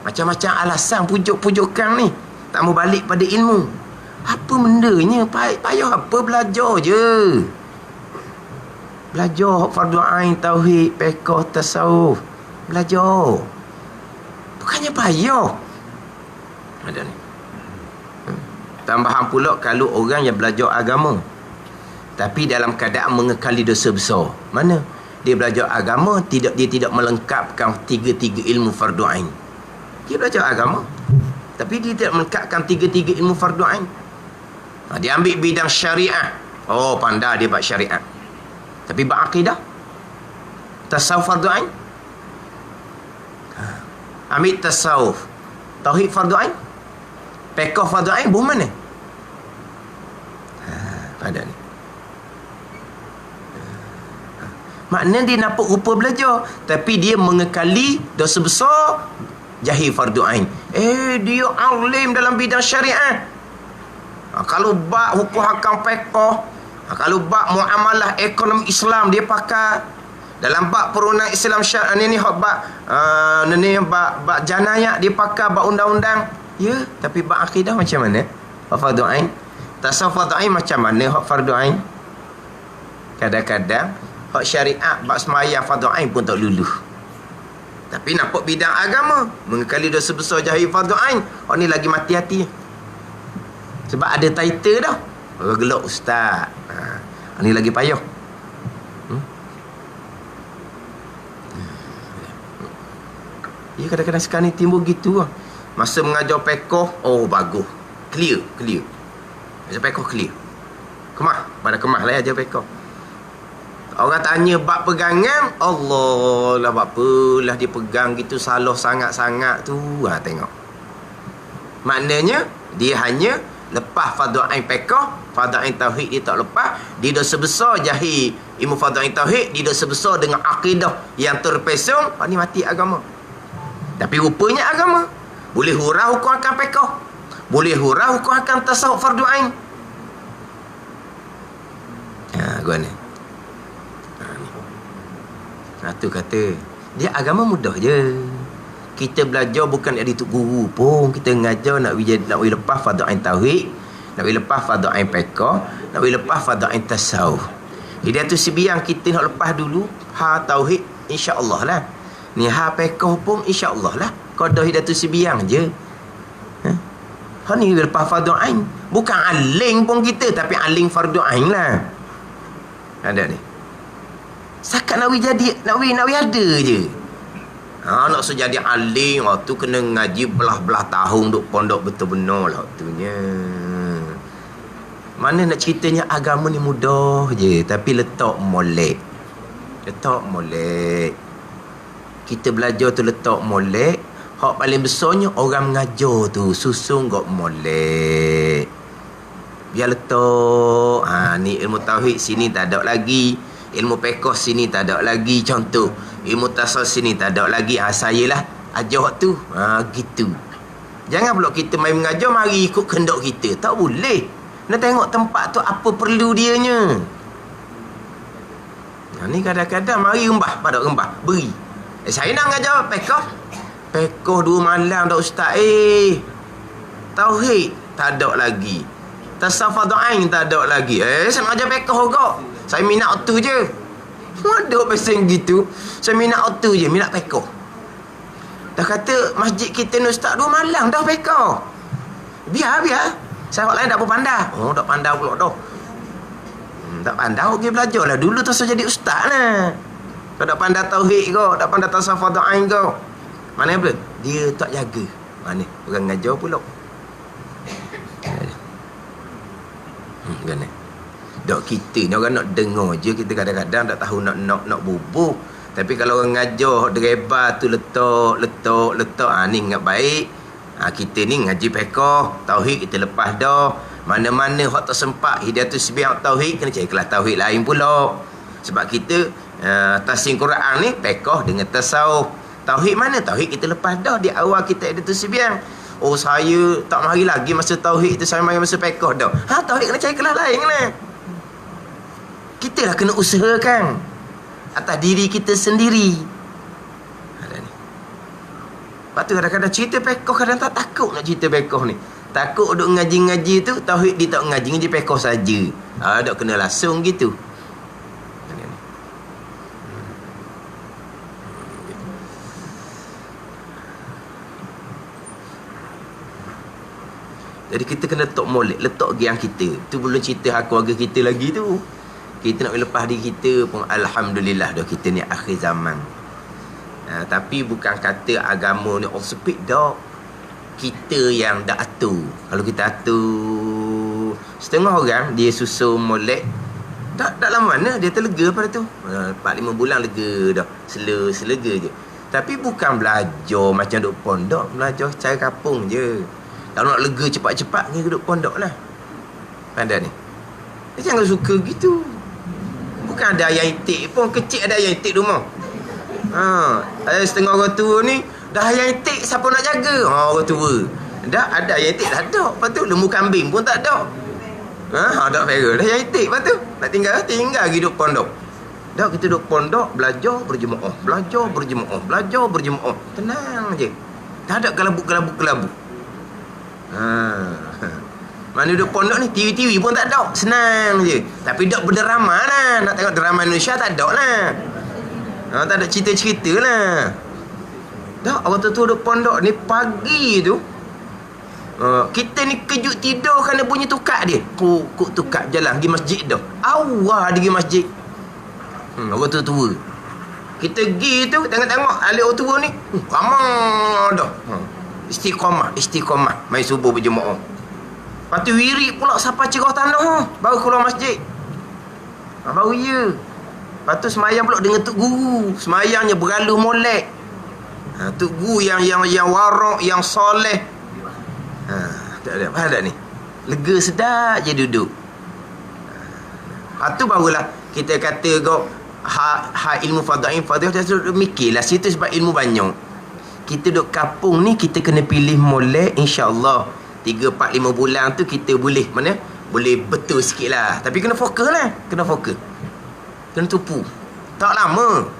Macam-macam alasan pujuk-pujukan ni. Tak mau balik pada ilmu. Apa bendanya? Payah apa? Belajar je. Belajar fardu ain, tauhid, fiqh, tasawuf. Belajar. Bukannya payah. Ada ni. Tambahan pula kalau orang yang belajar agama tapi dalam keadaan mengekali dosa besar. Mana? Dia belajar agama, dia tidak melengkapkan tiga-tiga ilmu fardu ain. Dia belajar agama tapi dia tidak melengkapkan tiga-tiga ilmu fardu ain. Dia ambil bidang syariah. Pandai dia buat syariat. Tapi buat akidah, tasawuf fardu ain. Ambil tasawuf, tauhid fardu ain, fiqh fardu ain, buh mana? Pada ni. Maknanya dia nampak rupa belajar tapi dia mengekali dosa besar, jahil fardu ain. Dia alim dalam bidang syariat. Kalau bab hukum hakam fiqh, kalau bab muamalah ekonomi Islam dia pakai. Dalam bab perundang Islam ni bab janayah dia pakai, bab undang-undang. Ya, tapi bab akidah macam mana? Fardu ain. Tasawuf fardu ain macam mana hak fardu ain? Kadang-kadang hak syariat bab sembahyang fardu ain pun tak luluh. Tapi nampak bidang agama mengekali dosa besar jahil fardu ain, hak ni lagi mati hati. Sebab ada title dah. Gelak ustaz. Ni lagi payah. Ya, kadang-kadang sekarang ni timbul gitu lah. Masa mengajar fiqh, bagus. Clear. Ajar fiqh clear. Pada kemah lah ajar fiqh. Orang tanya bab pegangan, Allah lah bab apalah dia pegang gitu, salah sangat-sangat tu. Tengok. Maknanya, dia hanya lepas fardu ain fiqh, fardu ain tauhid dia tak lepas. Dia dosa besar jahil ilmu fardu ain tauhid, dia dosa besar dengan akidah yang terpesong. Ni mati agama. Tapi rupanya agama boleh hurau hukum akan fiqh, boleh hurau hukum akan tasawuf fardu ain. Gua ni. Tu kata dia agama mudah je. Kita belajar bukan dari tok guru pun. Kita ngajar nak lepas fardu ain tauhid, nak lepas fardu ain fiqh, nak lepas fardu ain tasawuf. Hidayatul Sibiyan kita nak lepas dulu tauhid, insya-Allah lah. Ni fiqh pun insya-Allah lah. Qada Hidayatul Sibiyan je. Ni lepas fardu ain. Bukan aling pun kita, tapi aling fardu ain lah. Ada ni. Sakat nak ada je. Nak jadi alim tu kena ngaji belah-belah tahun duk pondok betul benar lah waktunya. Mana nak ceritanya agama ni mudah je, tapi letak molek. Kita belajar tu letak molek. Hak paling besarnya orang mengajar tu susung gok molek. Biar letak ni ilmu tauhid sini tak ada lagi, ilmu fiqh sini tak ada lagi, contoh ilmu tasawuf sini tak ada lagi. Saya lah ajar tu. Gitu. Jangan pula kita main mengajar mari ikut kehendak kita. Tak boleh. Nak tengok tempat tu apa perlu dianya. Ni kadang-kadang mari rembah beri. Saya nak mengajar fiqh 2 malam dah ustaz. Tauhid tak ada lagi, tasawuf fardu ain tak ada lagi. Saya mengajar fiqh juga. Saya minat tu je. Ada pasal gitu. Saya minat tu je, minat fiqh. Dah kata masjid kita ni ustaz 2 malam dah fiqh. Biar. Saya orang lain tak pandai. Tak pandai pula dah. Tak pandai pergi belajar lah. Dulu tu saya jadi ustaz lah. Kau tak pandai tauhid kau, tak pandai tasawuf fardu ain kau. Mana pula? Dia tak jaga. Mana? Orang ngajar pula. Gana. Dok kita ni orang nak dengar je, kita kadang-kadang tak tahu nak bubuh. Tapi kalau orang ngajar dereba tu letak ni ingat baik. Kita ni ngaji fiqh, tauhid kita lepas dah. Mana-mana hak tak sempat Hidayatul Sibiyan tauhid kena cari kelas tauhid lain pula. Sebab kita tafsir Quran ni fiqh dengan tasawuf. Tauhid mana? Tauhid kita lepas dah. Di awal kita ada tu sebiang. Oh, saya tak mari lagi masa tauhid tu, saya mari masa pekoh dah. Tauhid kena cari kelas lain lah. Kita lah kena usahakan atas diri kita sendiri. Ada ni. Lepas tu kadang-kadang cerita pekoh, kadang tak takut nak cerita pekoh ni. Takut duk ngaji-ngaji tu, tauhid dia tak ngaji pekoh saja. Duk kena langsung gitu. Jadi kita kena letak molek, letak gian kita. Tu belum cerita hak keluarga kita lagi tu. Kita nak lepas diri kita pun alhamdulillah dah, kita ni akhir zaman. Tapi bukan kata agama ni all speed dah. Kita yang dah atur. Kalau kita atur, setengah orang dia susun molek, tak dalam mana dia terlega pada tu. 4-5 bulan lega dah. Selega je. Tapi bukan belajar macam duk pondok, belajar cara kapung je. Kalau nak lega cepat-cepat ni duduk pondok lah. Pandai ni. Dia jangan suka gitu. Bukan ada ayam itik pun. Kecil ada ayam itik rumah. Setengah orang tua ni dah ayam itik, siapa nak jaga? Orang tua. Dah ada ayam itik dah ada. Lepas tu lembu kambing pun tak ada. Tak fera. Dah ayam itik. Lepas tu nak tinggal lagi duduk pondok. Dah kita duduk pondok, belajar berjemaah. Belajar berjemaah. Tenang je. Tak ada kelabuk. Mana duduk pondok ni TV pun tak ada, senang je. Tapi dok berdrama lah. Nak tengok drama Indonesia tak ada lah. Tak ada cerita-cerita lah. Dah orang tu duduk pondok ni pagi tu, kita ni kejut tidur kerana bunyi tukak dia. Kuk tukak jalan pergi masjid dah. Awal dia pergi masjid. Orang tua. Kita pergi tu tengok ahli orang tua ni ramah dah. Istiqamah main subuh berjemaah. Lepas tu wirid pula siapa cerah tanah, baru keluar masjid. Baru ya. Lepas tu semayang pula dengan tok guru. Semayangnya beraluh molek. Tok guru yang warak, yang soleh. Tak ada. Apa ni? Lega sedap je duduk. Lepas tu barulah kita kata kau ilmu fadha'in mikirlah situ sebab ilmu banyak. Kita duduk kampung ni, kita kena pilih molek, insya-Allah 3, 4, 5 bulan tu kita boleh betul sikit lah. Tapi kena fokus lah. Kena tupu. Tak lama.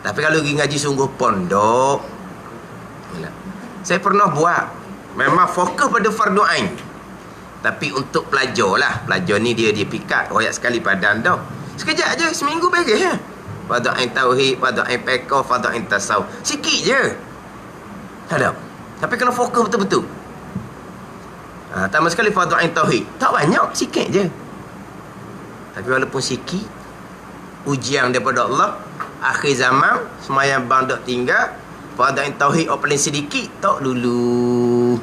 Tapi kalau pergi ngaji sungguh pondok, saya pernah buat, memang fokus pada fardu ain. Tapi untuk pelajar lah. Pelajar ni dia pikat royak sekali padan dah. Sekejap je, seminggu beres ya. Fardu ain tauhid, fardu ain fiqh, fardu ain tasawuf. Sikit je. Tak ada. Tapi kena fokus betul-betul. Tambah sekali fardu ain tauhid. Tak banyak, sikit je. Tapi walaupun sikit, ujian daripada Allah, akhir zaman, semayang bang dok tinggal, fardu ain tauhid paling sedikit, tak dulu.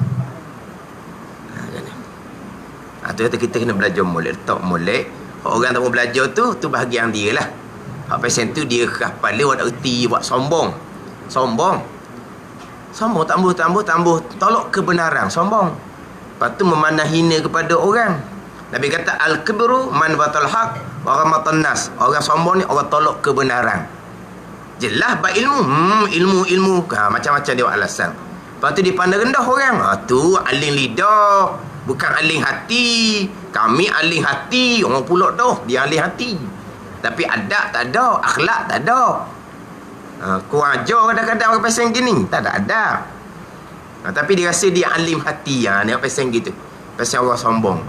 Tu kata kita kena belajar molek, letak molek. Orang tak mau belajar tu bahagian dia lah. Hak pesen tu dia kepala buat erti, buat sombong. Sombong tambah tolak kebenaran, sombong. Lepas tu memandang hina kepada orang. Nabi kata al-kibru man batal haq wa ramatan nas. Orang sombong ni orang tolak kebenaran. Jelas bab ilmu macam-macam dia buat alasan. Lepas tu dipandang rendah orang. Tu aling lidah, bukan aling hati. Kami aling hati, orang pula dah dia aling hati. Tapi adab tak ada, akhlak tak ada. Kurang ajar kadang-kadang orang pasang gini, tak ada adab. Tapi dia rasa dia alim hati. Dia pasang gitu, pasang orang sombong.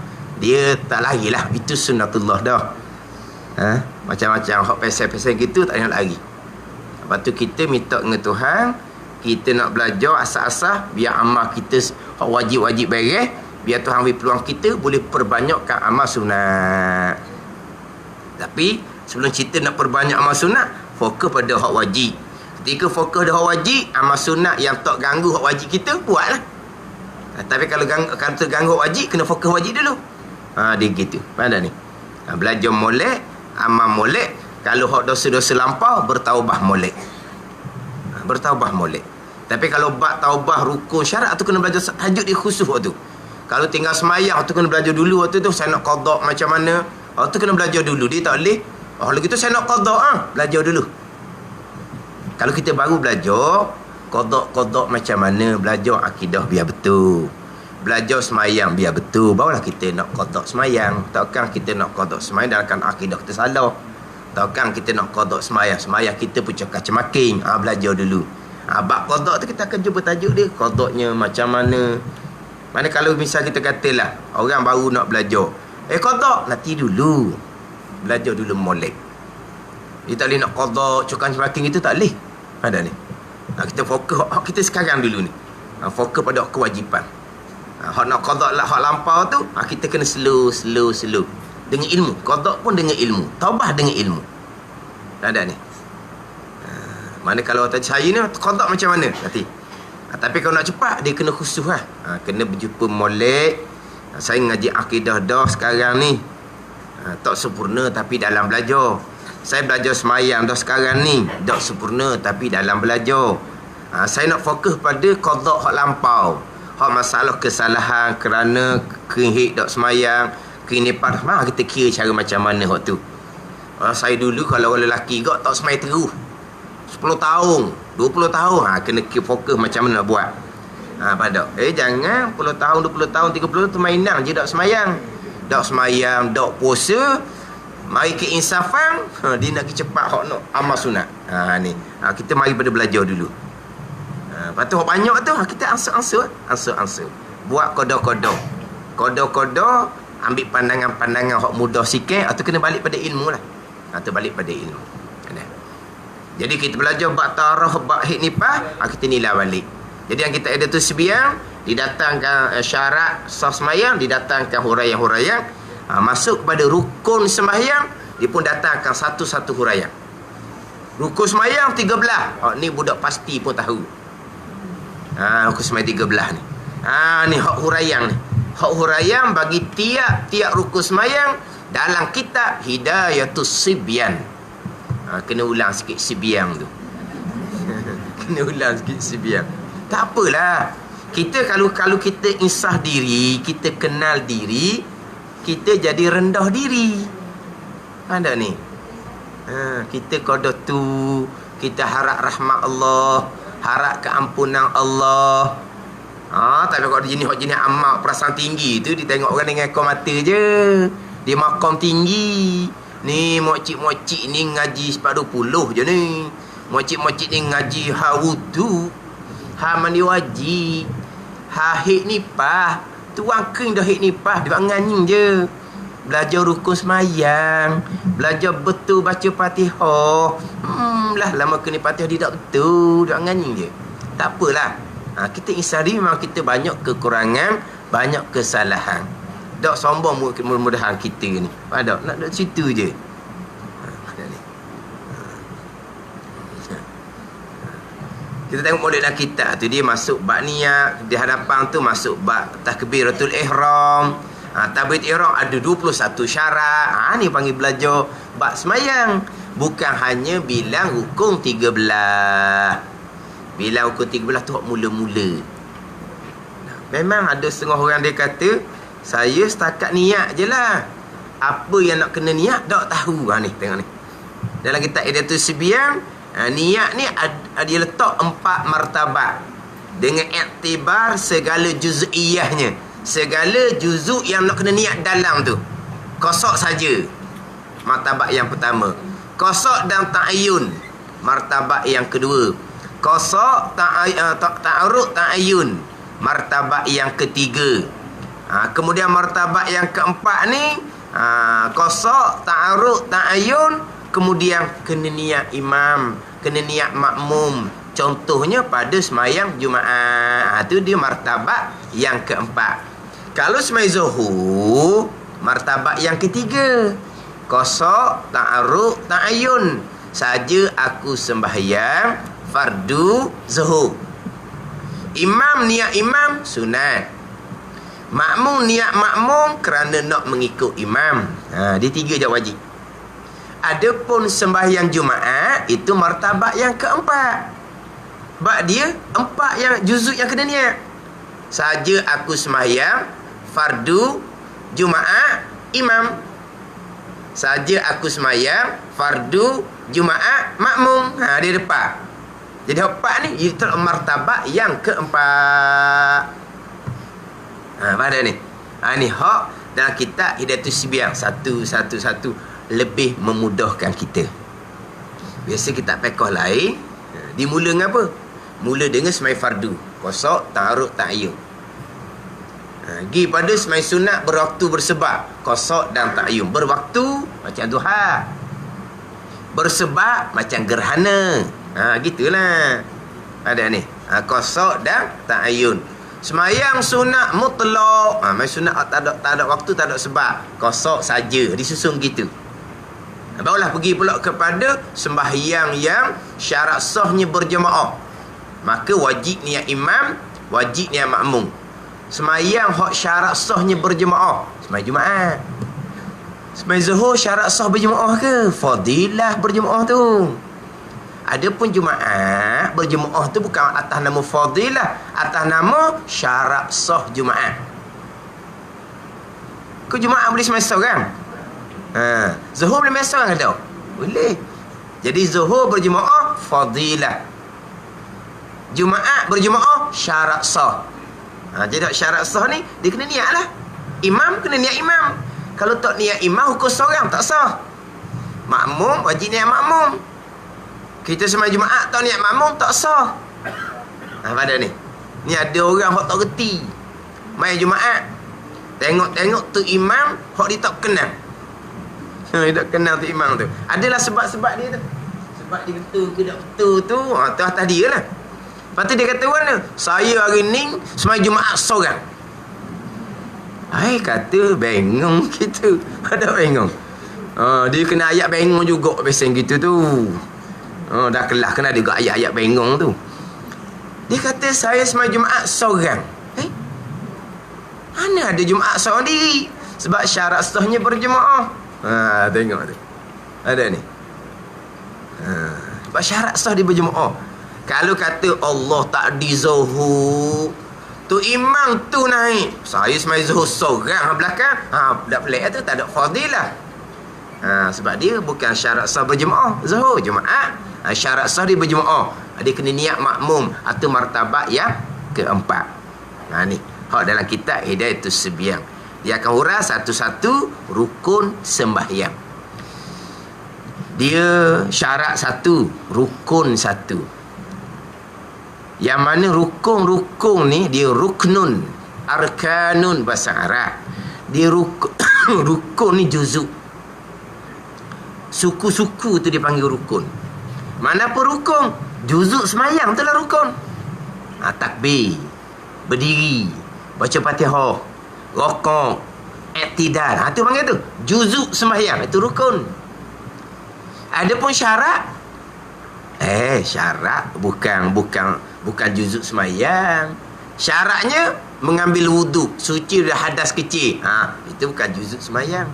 Dia tak lari lah. Itu sunnatullah dah. Macam-macam hak pasang-pasang gitu tak nak lari. Lepas tu kita minta dengan Tuhan, kita nak belajar asas-asas biar amal kita hak wajib-wajib beres, biar Tuhan beri peluang kita boleh perbanyakkan amal sunat. Tapi sebelum kita nak perbanyak amal sunat, fokus pada hak wajib. Ketika fokus pada hak wajib, amal sunat yang tak ganggu hak wajib kita, buatlah. Tapi kalau terganggu hak wajib, kena fokus wajib dulu. Dia gitu. Mana ni? Belajar molek, amal molek. Kalau hak dosa-dosa lampau, bertaubah molek. Bertaubah molek. Tapi kalau bab taubah rukun syarat tu kena belajar tajuk dia khusus waktu. Kalau tinggal semayang tu kena belajar dulu waktu tu. Saya nak qada macam mana? Tu kena belajar dulu. Dia tak boleh. Kalau gitu saya nak qada, belajar dulu. Kalau kita baru belajar, kodok macam mana, belajar akidah biar betul, belajar semayang biar betul, barulah kita nak kodok semayang. Takkan kita nak kodok semayang dalam akidah kita salah. Takkan kita nak kodok semayang kita pun cakap-cemaking. Belajar dulu. Bab kodok tu kita akan jumpa tajuk dia, kodoknya macam mana. Mana kalau misal kita katalah orang baru nak belajar, kodok nanti dulu, belajar dulu molek. Dia tak boleh nak kodok cakap-cemaking, itu tak boleh. Ada ni. Kita fokus kita sekarang dulu ni. Fokus pada kewajipan. Hak nak qada lah, hak lampau tu kita kena slow dengan ilmu. Qada pun dengan ilmu, taubah dengan ilmu. Ada ni. Mana kalau tadi saya ni qada macam mana nanti. Tapi kalau nak cepat dia kena khusus lah. Kena berjumpa molek. Saya ngaji akidah dah sekarang ni. Tak sempurna tapi dalam belajar. Saya belajar semayang dah sekarang ni, tak sempurna tapi dalam belajar. Saya nak fokus pada qada hak lampau. Hak masalah kesalahan kerana kehik tak semayang, kenipan, kita kira cara macam mana hak tu. Saya dulu kalau orang lelaki tak semayang terus 10 tahun, 20 tahun, kena fokus macam mana nak buat. Pada jangan 10 tahun, 20 tahun, 30 tahun tu mainan je tak semayang. Tak semayang, tak puasa, mari ke insafan, dia nak pergi cepat hak nak amal sunat. Ni. Kita mari pada belajar dulu. Lepas tu banyak tu kita ansur. Buat kodoh-kodoh. Kodoh-kodoh, ambil pandangan-pandangan hak mudah sikit, atau kena balik pada ilmu lah. Atau balik pada ilmu. Jadi kita belajar bab tarah, bab hiknipah, kita nilai balik. Jadi yang kita ada tu sebiang, didatangkan syarat sah sembahyang, didatangkan huraian-huraian, masuk kepada rukun sembahyang, dia pun datangkan satu-satu huraian. Rukun sembahyang 13. Ni budak pasti pun tahu. Rukun sembahyang 13 ni. Ni hak huraian ni. Hak huraian bagi tiap rukun sembahyang dalam kitab Hidayatus Sibyan. Kena ulang sikit Sibyan tu. Kena ulang sikit Sibyan. Tak apalah. Kita kalau kita insah diri, kita kenal diri, kita jadi rendah diri. Ada ni. Kita qada tu, kita harap rahmat Allah, harap keampunan Allah. Tapi kalau jenis amak perasaan tinggi tu, dia tengok orang dengan ekor mata je. Dia makam tinggi. Ni mokcik-mokcik ni ngaji 40 je ni. Mokcik-mokcik ni ngaji wudu, mandi wajib, hik nipah. Tuang kering dah hik nipah, dia nganying je. Belajar rukun semayang, belajar betul baca Fatihah. Lama kena Fatihah dia tak betul, dia nganying je. Tak apalah. Kita insari memang kita banyak kekurangan, banyak kesalahan. Tak sombong mudah-mudahan kita ni. Nak situ je. Kita tengok model dalam kitab tu, dia masuk bab niat, di hadapan tu masuk bab takbiratul ihram. Takbiratul ihram ada 21 syarat. Ni panggil belajar bab semayang. Bukan hanya bilang hukum 13. Bilang hukum 13 tu hak mula-mula. Memang ada setengah orang dia kata, saya setakat niat je lah. Apa yang nak kena niat tak tahu. Ni tengok ni. Dalam kitab Hidayatus Sibyan, niat ni dia letak 4 martabat dengan iktibar segala juz'iyahnya, segala juzuk yang nak kena niat dalam tu. Qasad saja martabat yang pertama, qasad dan ta'ayyun martabat yang kedua, qasad ta'arud ta'ayyun martabat yang ketiga. Kemudian martabat yang keempat ni qasad ta'arud ta'ayyun, kemudian kena niat imam, kena niat makmum. Contohnya pada semayang Jumaat, tu dia martabat yang keempat. Kalau semayang zuhur, martabat yang ketiga, qasad ta'arud ta'ayyun, saja aku sembahyang fardu zuhur. Imam niat imam sunat, makmum niat makmum kerana nak mengikut imam. Dia 3 je wajib. Adapun sembahyang Jumaat itu martabat yang keempat. Bab dia 4 yang juzuk yang kena niat. Saja aku sembahyang fardu Jumaat imam, saja aku sembahyang fardu Jumaat makmum. Dia depan. Jadi 4 ni itu martabat yang keempat. Pada ni. Ni hak dalam kitab Hidayatus Sibyang satu lebih memudahkan kita. Biasa kitab fiqh lain dimula dengan apa? Mula dengan semai fardu, qasar, ta'arud, ta'ayyun. Pergi pada semai sunat berwaktu bersebab, qasar dan ta'ayyun. Berwaktu macam duha, bersebab macam gerhana. Gitulah. Ada ni. Qasar dan ta'ayyun. Semayang sunat mutlak. Main sunat tak ada waktu, tak ada sebab. Qasar saja, disusun gitu. Barulah pergi pula kepada sembahyang yang syarat sahnya berjemaah. Maka wajib niat imam, wajib niat makmum. Semayang hak syarat sahnya berjemaah, semayang Jumaat. Semayang Zuhur syarat sah berjemaah ke? Fadilah berjemaah tu. Adapun Jumaat berjemaah tu bukan atas nama fadilah, atas nama syarat sah Jumaat. Kau Jumaat boleh semayang seorang? Zuhur boleh semayang seorang ke tak? Boleh. Jadi Zuhur berjemaah fadilah, Jumaat berjemaah syarat sah. Jadi syarat sah ni dia kena niat lah. Imam kena niat imam. Kalau tak niat imam, hukum seorang tak sah. Makmum wajib niat makmum. Kita sembahyang Jumaat tak niat makmum tak sah. Pada ni ada orang hok tak reti main Jumaat, tengok tu imam hok dia tak kenal. Dia tak kenal tu imam tu. Adalah sebab-sebab dia tu. Sebab dia betul ke tak betul tu, tu atas dia lah. Lepas tu dia kata mana? Saya hari ni sembahyang Jumaat seorang. Kata bengong gitu. Ada bengong. Dia kena ayat bengong juga pesen gitu tu. Dah kelas kena juga ayat-ayat bengong tu. Dia kata saya sembahyang Jumaat seorang. Mana ada Jumaat seorang diri? Sebab syarat sahnya berjemaah. Tengok tu. Ada ni. Sebab syarat sah dia berjemaah. Kalau kata Allah tak di Zuhur, tu imam tu naik, saya sembahyang Zuhur seorang belakang, dak pelik tu, tak ada fadilah. Sebab dia bukan syarat sah berjemaah Zuhur, Jumaat. Syarat sah dia berjemaah, dia kena niat makmum atau martabat yang keempat. Ni hak dalam kitab Hidayatus Sibyang. Dia akan uras satu-satu rukun sembahyang. Dia syarat satu, rukun satu. Yang mana rukun-rukun ni dia ruknun, arkanun bahasa Arab. Dia rukun ni juzuk. Suku-suku tu dipanggil rukun. Mana pun rukun, juzuk semayang tu lah rukun. Takbir, berdiri, baca Fatihah, rokok, i'tidal. Tu panggil tu juzuk sembahyang, itu rukun. Adapun syarat, syarat bukan juzuk sembahyang. Syaratnya mengambil wuduk, suci dari hadas kecil. Itu bukan juzuk sembahyang.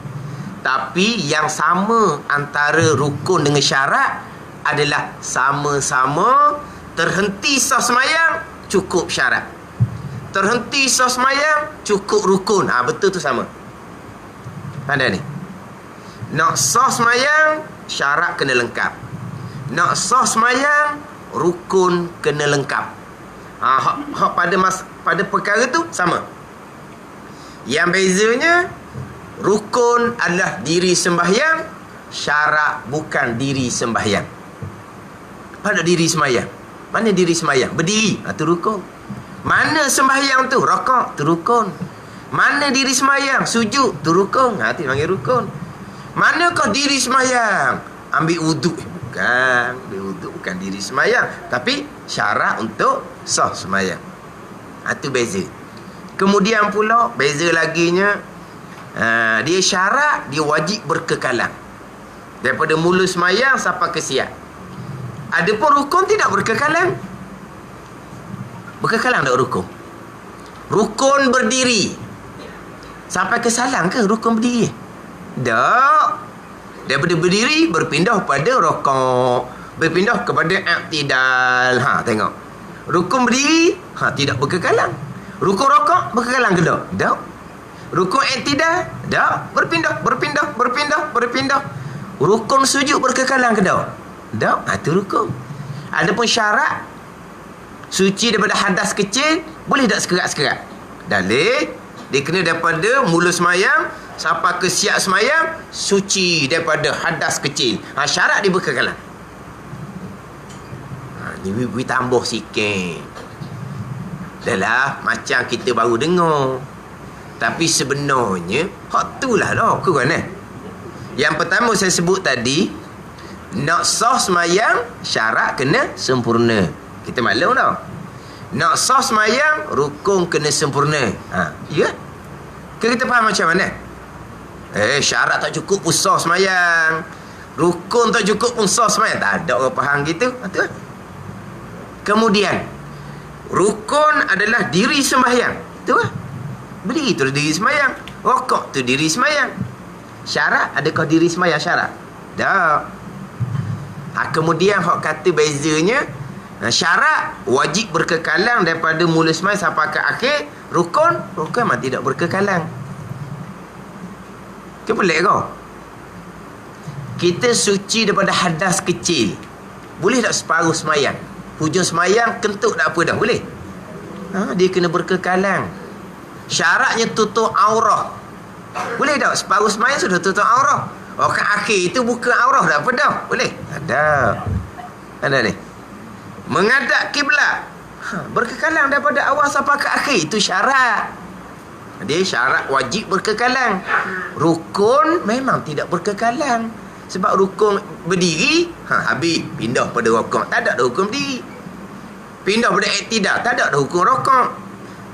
Tapi yang sama antara rukun dengan syarat adalah sama-sama terhenti sah sembahyang cukup syarat, terhenti sah sembahyang cukup rukun. Betul tu sama. Ada ni. Nak sah sembahyang syarat kena lengkap. Nak sah sembahyang rukun kena lengkap. Pada perkara tu sama. Yang bezanya rukun adalah diri sembahyang, syarat bukan diri sembahyang. Pada diri sembahyang, mana diri sembahyang? Berdiri, tu rukun. Mana sembahyang tu? Rakaat, tu rukun. Mana diri sembahyang? Sujud, tu rukun. Tu panggil rukun. Manakah diri sembahyang? Ambil wuduk. Bukan, ambil wuduk bukan diri sembahyang, tapi syarat untuk sah sembahyang. Itu beza. Kemudian pula beza laginya, dia syarat, dia wajib berkekalan daripada mula sembahyang sampai ke siap. Adapun rukun tidak berkekalan. Berkekalan tak rukun? Rukun berdiri sampai ke salam ke rukun berdiri? Tak. Daripada berdiri berpindah pada rokok, berpindah kepada i'tidal. Tengok. Rukun berdiri tidak berkekalan. Rukun rokok berkekalan ke tak? Tak. Rukun i'tidal tak. Berpindah. Rukun sujud berkekalan ke tak? Tak. Itu rukun. Adapun syarat suci daripada hadas kecil, boleh tak sekerat-sekerat? Dalil, dia kena daripada mula semayang sampai ke siap semayang, suci daripada hadas kecil. Syarat dia berkekalan. Ni we tambah sikit. Dahlah, macam kita baru dengar. Tapi sebenarnya hak itulah dah kan Yang pertama saya sebut tadi, nak sah semayang syarat kena sempurna. Kita maklum dah. Nak sah semayang rukun kena sempurna. Ya? Kita faham macam mana? Syarat tak cukup pun sah semayang, rukun tak cukup pun sah semayang. Tak ada orang faham gitu. Betul? Kemudian rukun adalah diri sembahyang. Betul? Berdiri tu diri sembahyang, rokok tu diri sembahyang. Syarat, adakah diri sembahyang syarat? Tak. Kemudian hak kata bezanya, syarat wajib berkekalan daripada mula sembahyang sampai ke akhir. Rukun memang tidak berkekalan. Pelik kau? Kita suci daripada hadas kecil, boleh tak separuh sembahyang? Hujung sembahyang kentut tak apa dah, boleh? Dia kena berkekalan. Syaratnya tutup aurah. Boleh tak separuh sembahyang sudah tutup aurah? Kat akhir itu buka aurah tak apa dah, boleh? Ada ni. Menghadap kiblat, berkekalan daripada awal sampai ke akhir, itu syarat. Dia syarat wajib berkekalan. Rukun memang tidak berkekalan. Sebab rukun berdiri, habis pindah pada rokok, tak ada rukun berdiri. Pindah pada iktidal, tak ada rukun rokok.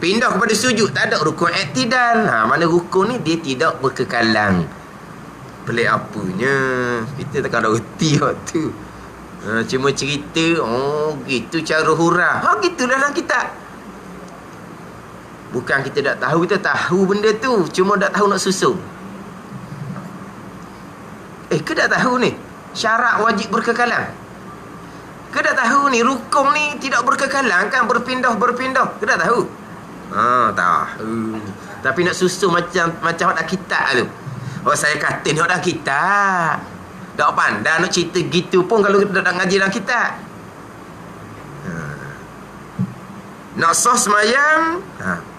Pindah kepada sujud, tak ada rukun iktidal. Mana rukun ni dia tidak berkekalan. Pelik apanya, kita takkan ada reti waktu. Cuma cerita, gitu cara hurah. Gitulah dalam kitab. Bukan kita tak tahu, kita tahu benda tu, cuma tak tahu nak susun. Ke tak tahu ni syarat wajib berkekalan? Ke tak tahu ni rukun ni tidak berkekalan kan, berpindah? Ke tak tahu? Tahu. Tapi nak susun macam ada kitab tu. Saya kata ni ada kitab. Tak pandai nak cerita gitu pun kalau kita tak ngaji dalam kitab. Nak sah semayang,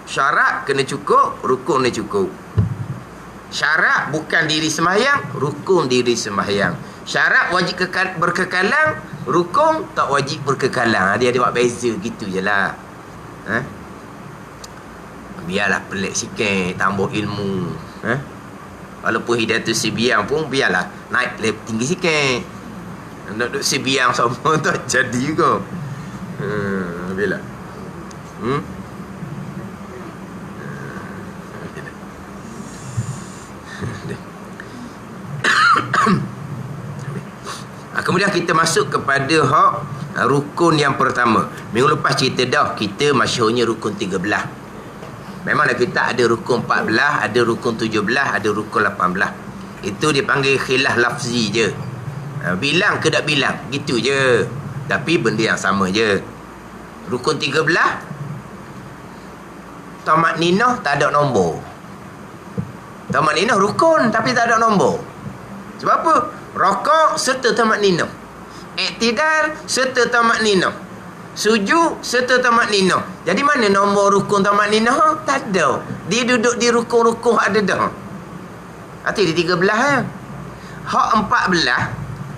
syarat kena cukup, rukun kena cukup. Syarat bukan diri sembahyang, rukun diri sembahyang. Syarat wajib berkekalan, rukun tak wajib berkekalan. Dia buat beza gitu je lah. Biarlah pelik sikit, tambah ilmu. Walaupun Hidayatus Sibiang pun biarlah naik tinggi sikit. Nak duduk Sibiang sama tak jadi juga. Bila kemudian kita masuk kepada hak rukun yang pertama. Minggu lepas cerita dah, kita masyhurnya rukun 13. Memang kita ada rukun 14, ada rukun 17, ada rukun 18. Itu dipanggil khilaf lafzi je. Bilang ke tak bilang, gitu je. Tapi benda yang sama je. Rukun 13, tamak ninah tak ada nombor. Tamak ninah rukun tapi tak ada nombor. Sebab apa? Rokok serta tamak ninah, iktidal serta tamak ninah, sujud serta tamak ninah. Jadi mana nombor rukun tamak ninah? Tak ada. Dia duduk di rukun-rukun ada dah. Arti di 13 ya. Hak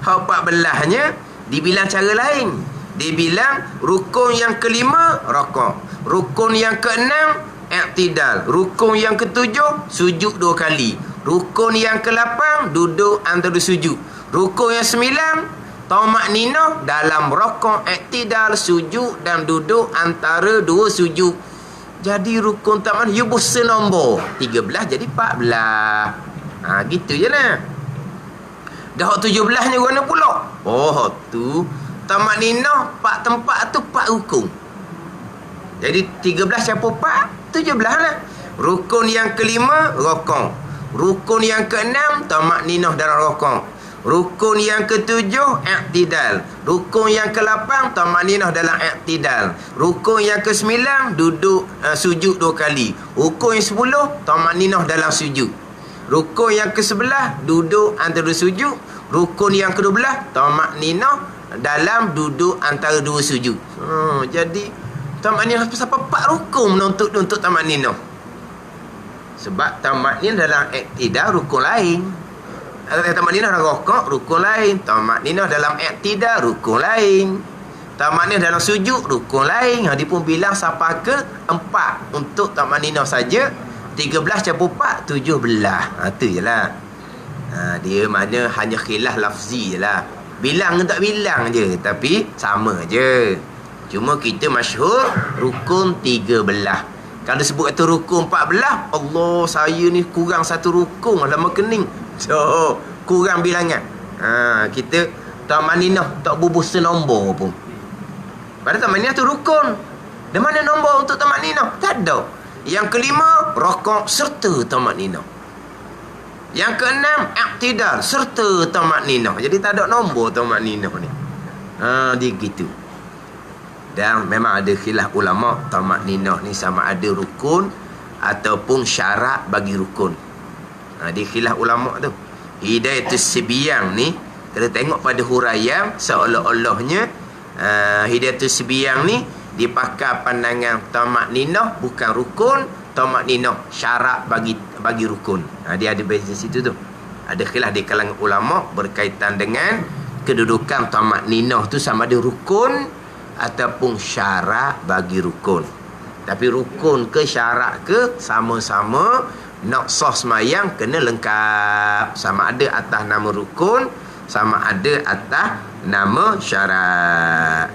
14-nya dibilang cara lain. Dia bilang rukun yang kelima rokok, rukun yang keenam iktidal, rukun yang ketujuh sujud 2 kali, rukun yang ke-8 duduk antara sujud, rukun yang 9 tamak ninah dalam rokok, iktidal, sujud dan duduk antara 2 sujud. Jadi rukun tamak you bosan nombor 13 jadi 14. Gitu je lah. Dah 17 nya mana pula? Tu tamak ninah 4 tempat tu 4 rukun. Jadi 13 siapa 4? 17 lah. Rukun yang kelima rokok, rukun yang keenam tamak ninah dalam rokok, rukun yang ketujuh iktidal, rukun yang ke-8 tamak ninah dalam iktidal, rukun yang ke-9 duduk sujud 2 kali, rukun yang 10 tamak ninah dalam sujud, rukun yang ke-11 duduk antara sujud, rukun yang ke-12 tamak ninah dalam duduk antara dua sujud. Jadi tamakninah pasal 4 rukun untuk tamakninah. Sebab tamakninah dalam iktidal rukun lain. Tamakninah dalam rukuk rukun lain. Tamakninah dalam iktidal rukun lain. Tamakninah dalam sujud rukun lain. Dia pun bilang sampai ke 4 untuk tamakninah saja. 13 campur 4 17. Tu je lah. Dia mana hanya khilaf lafzi je lah. Bilang tak bilang je, tapi sama je. Cuma kita masyhur rukun 13. Kalau sebut kata rukun 14, Allah, saya ni kurang satu rukun lama kening. So, kurang bilangan. Kita tamakninah tak bubuh senombor pun. Padahal tamakninah tu rukun. Dan mana nombor untuk tamakninah? Tak ada. Yang kelima, rokok serta tamakninah. Yang keenam, iktidal serta tamakninah. Jadi tak ada nombor tamakninah ni. Dia gitu. Dan memang ada khilaf ulama tamakninah ni sama ada rukun ataupun syarat bagi rukun. Dia khilaf ulama tu. Hidayatus Sibiyang ni, kita tengok pada huraian seolah-olahnya Hidayatus Sibiyang ni dipakai pandangan tamakninah bukan rukun, tamakninah syarat bagi rukun. Dia ada beza situ tu. Ada khilaf di kalangan ulama berkaitan dengan kedudukan tamakninah tu sama ada rukun ataupun syarat bagi rukun. Tapi rukun ke syarat ke sama-sama nak sah semayang kena lengkap. Sama ada atas nama rukun, sama ada atas nama syarat.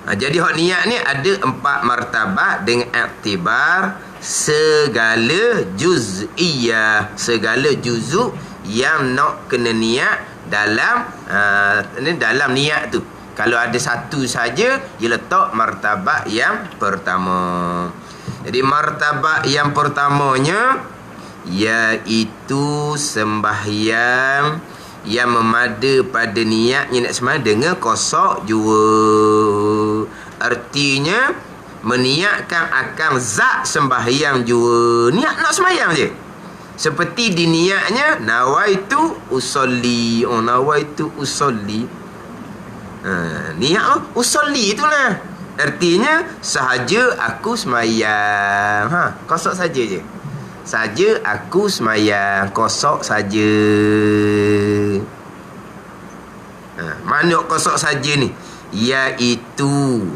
Jadi hak niat ni ada 4 martabat dengan iktibar segala juz'iyah, segala juzuk yang nak kena niat dalam dalam niat tu. Kalau ada satu saja, dia letak martabat yang pertama. Jadi martabat yang pertamanya iaitu sembahyang yang memada pada niatnya nak sembahyang dengan kosok jua. Artinya meniatkan akan zat sembahyang jua. Niat nak sembahyang je. Seperti di niatnya nawaitu usolli. Nawaitu usolli. Niat usolli itulah. Artinya sahaja aku sembahyang. Kosok saja je. Saja aku sembahyang, kosok saja. Mana kosok saja ni? Iaitu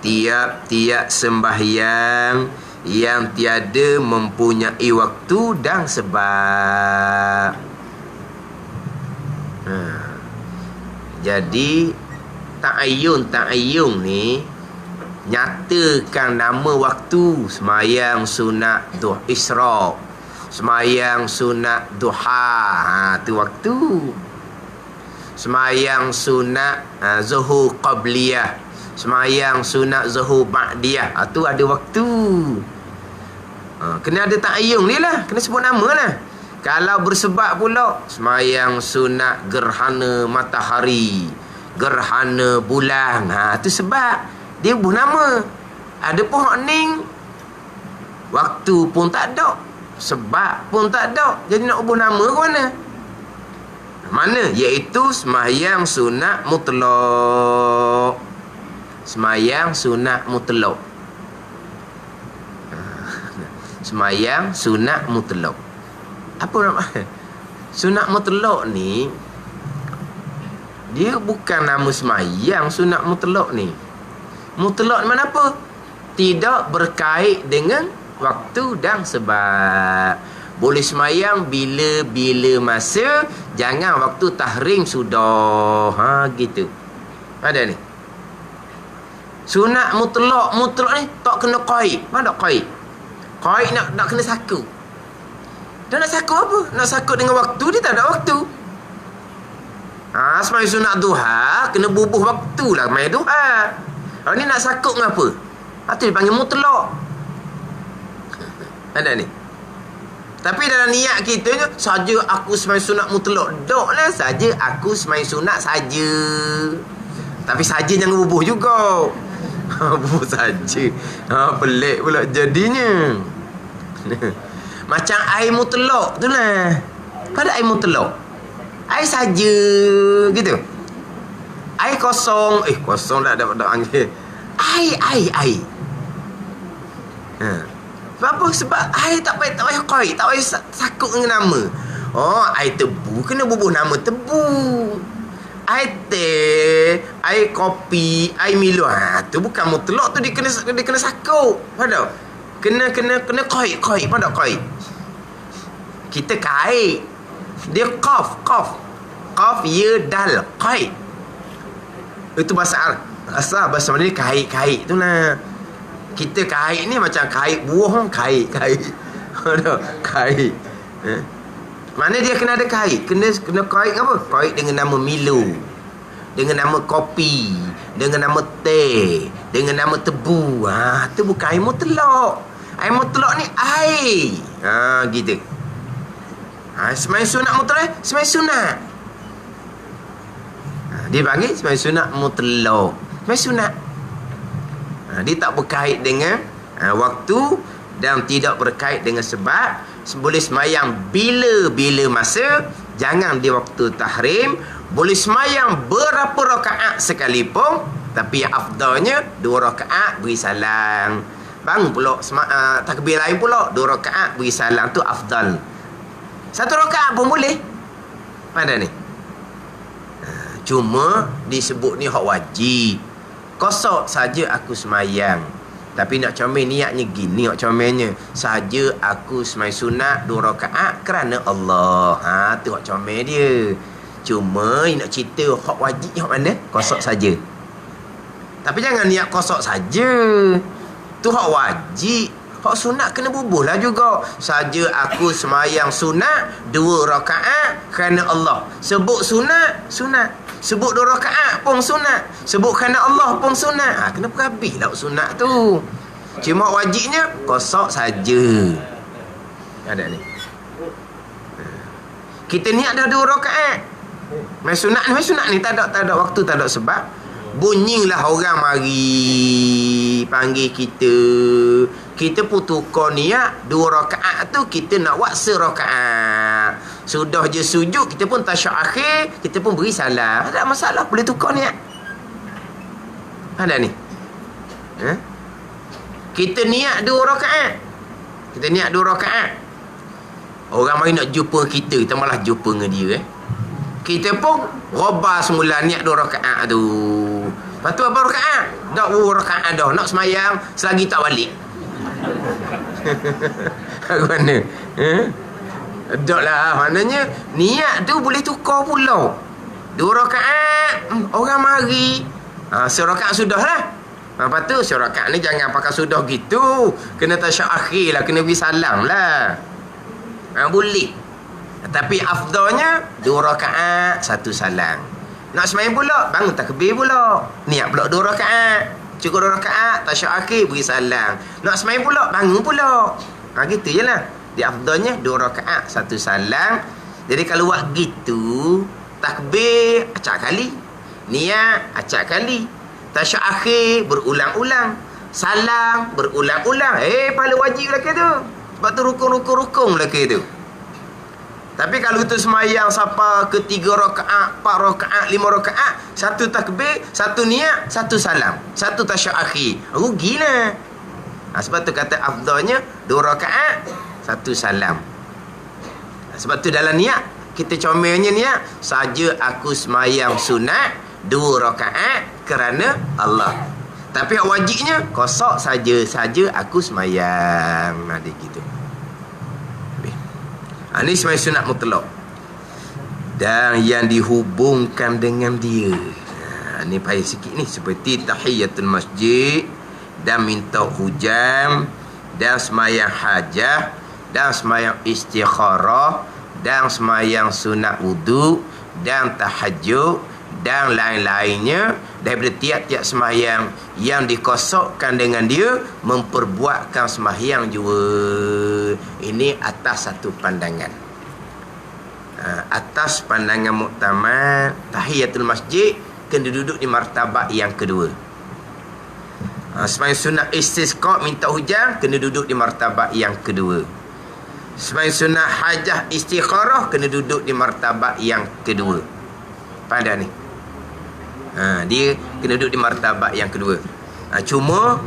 tiap-tiap sembahyang yang tiada mempunyai waktu dan sebab. Jadi ta'ayyun ni nyatakan nama waktu. Semayang sunat isyraq, semayang sunat duha, tu waktu. Semayang sunat zuhur qabliyah, semayang sunat zuhur ba'diyah, tu ada waktu. Kena ada ta'ayyun ni lah, kena sebut nama lah. Kalau bersebab pula semayang sunat gerhana matahari, gerhana bulan, tu sebab dia buh nama. Ada pun hak ning waktu pun tak ada, sebab pun tak ada. Jadi nak ubah nama ke mana? Mana? Iaitu sembahyang sunat mutlak. Sembahyang sunat mutlak. Sembahyang sunat mutlak. Apa nama? Sunat mutlak ni dia bukan nama sembahyang sunat mutlak ni. Mutlak mana apa? Tidak berkait dengan waktu dan sebab. Boleh semayang bila-bila masa, jangan waktu tahrim sudah. Gitu. Ada ni. Sunat mutlak ni tak kena qaid. Mana tak qaid? Qaid nak kena saku. Dan nak saku apa? Nak saku dengan waktu, dia tak ada waktu. Semayang sunat duha kena bubuh waktu lah main duha. Ni nak sakut dengan apa? Itu dipanggil mutlak. Ada ni. Tapi dalam niat kita je, saja aku sembahyang sunat mutlak. Dok lah, saja aku sembahyang sunat saja. Tapi saja jangan bubuh juga. Bubuh saja. Pelik pula jadinya. Macam air mutlak tu lah. pada air mutlak. Air saja gitu. Air kosong, kosong dah ada angin. Air. Sebab apa? Sebab air tak payah koi, tak payah sakut dengan nama. Oh, air tebu kena bubuh nama tebu. Air teh, air kopi, air Milo, tu bukan mutlak, tu dia kena sakut. Faham? Kena koi, pada koi. Kita kait. Dia qaf, ya dal, kait. Itu bahasa asal bahasa Melayu kait tu lah. Kita kait ni macam kait buah, kait. Kait. Mana dia kena ada kait? Kena kait apa? Kait dengan nama Milo, dengan nama kopi, dengan nama teh, dengan nama tebu. Tu bukan air mutlak. Air mutlak ni air. Gitu. Semai sunat mutlak, semai sunat. Dia panggil semai sunat mutlak. Semai sunat. Dia tak berkait dengan waktu dan tidak berkait dengan sebab. Boleh semayang bila-bila masa, jangan di waktu tahrim. Boleh semayang berapa rakaat sekalipun, tapi yang afdalnya 2 rakaat beri salam. Bangun pula takbir lain pula 2 rakaat beri salam, tu afdal. 1 rakaat pun boleh. Mana ni? Cuma disebut ni hak wajib. Kosok saja aku semayang. Tapi nak comel niatnya gini, nak comelnya. Saja aku semai sunat 2 rakaat kerana Allah. Tu hak comel dia. Cuma nak cerita hak wajib hak mana? Kosok saja. Tapi jangan niat kosok saja. Tu hak wajib. Hak sunat kena bubuh lah juga. Saja aku semayang sunat 2 rakaat kerana Allah. Sebut sunat. Sebut 2 rakaat pun sunat. Sebut kerana Allah pun sunat. Kena habis lah sunat tu. Cuma wajibnya kosok saja. Ada ni. Kita niat dah 2 rakaat. Main sunat ni tak ada waktu, tak ada sebab. Bunyilah orang mari panggil kita. Kita pun tukar niat 2 rakaat tu kita nak buat 1 rakaat. Sudah je sujud, kita pun tasyahud akhir, kita pun beri salam. Tak ada masalah, boleh tukar niat. Ada ni. Kita niat 2 rakaat. Kita niat 2 rakaat. Orang mari nak jumpa kita malah jumpa dengan dia. Kita pun robah semula niat 2 rakaat tu. Lepas tu apa rakaat? Dah 2 rakaat dah. Nak semayang selagi tak balik. Mana? Tak lah. Maknanya niat tu boleh tukar pula. 2 rakaat orang mari. 1 rakaat sudah lah. Lepas tu 1 rakaat ni jangan pakai sudah gitu. Kena tasyahud akhir lah. Kena beri salam lah. Boleh. Tapi afdalnya 2 rakaat 1 salam. Nak semayang pula, bangun takbir pula. Niat pula 2 rakaat. Cukup 2 rakaat, tasyahud akhir beri salam. Nak semayang pula, bangun pula. Gitu je lah. Dia afdalnya 2 rakaat 1 salam. Jadi kalau buat gitu, takbir acak kali, niat acak kali, tasyahud akhir berulang-ulang, salam berulang-ulang. Pahala wajib lagi tu. Sebab tu rukun lagi tu. Tapi kalau kita semayang sampai ke 3 rakaat, 4 rakaat, 5 rakaat, 1 takbir, 1 niat, 1 salam, 1 tasyahud akhir, rugilah. Sebab tu kata afdalnya 2 rakaat 1 salam. Sebab tu dalam niat kita comelnya niat saja aku semayang sunat 2 rakaat kerana Allah. Tapi wajibnya kosok saja aku semayang. Ada gitu. Ini semayang sunat mutlak. Dan yang dihubungkan dengan dia. Ini payah sikit ni. Seperti tahiyatul masjid, dan minta hujan, dan semayang hajah, dan semayang istikharah, dan semayang sunat wudu, dan tahajud, dan lain-lainnya daripada tiap-tiap semayang yang dikosokkan dengan dia, memperbuatkan semayang juga. Ini atas satu pandangan. Atas pandangan muktamad, tahiyatul masjid kena duduk di martabat yang kedua. Semayang sunat istisqa minta hujan kena duduk di martabat yang kedua. Semain sunat hajah istikharah kena duduk di martabat yang kedua. Pada ni. Dia kena duduk di martabat yang kedua. Cuma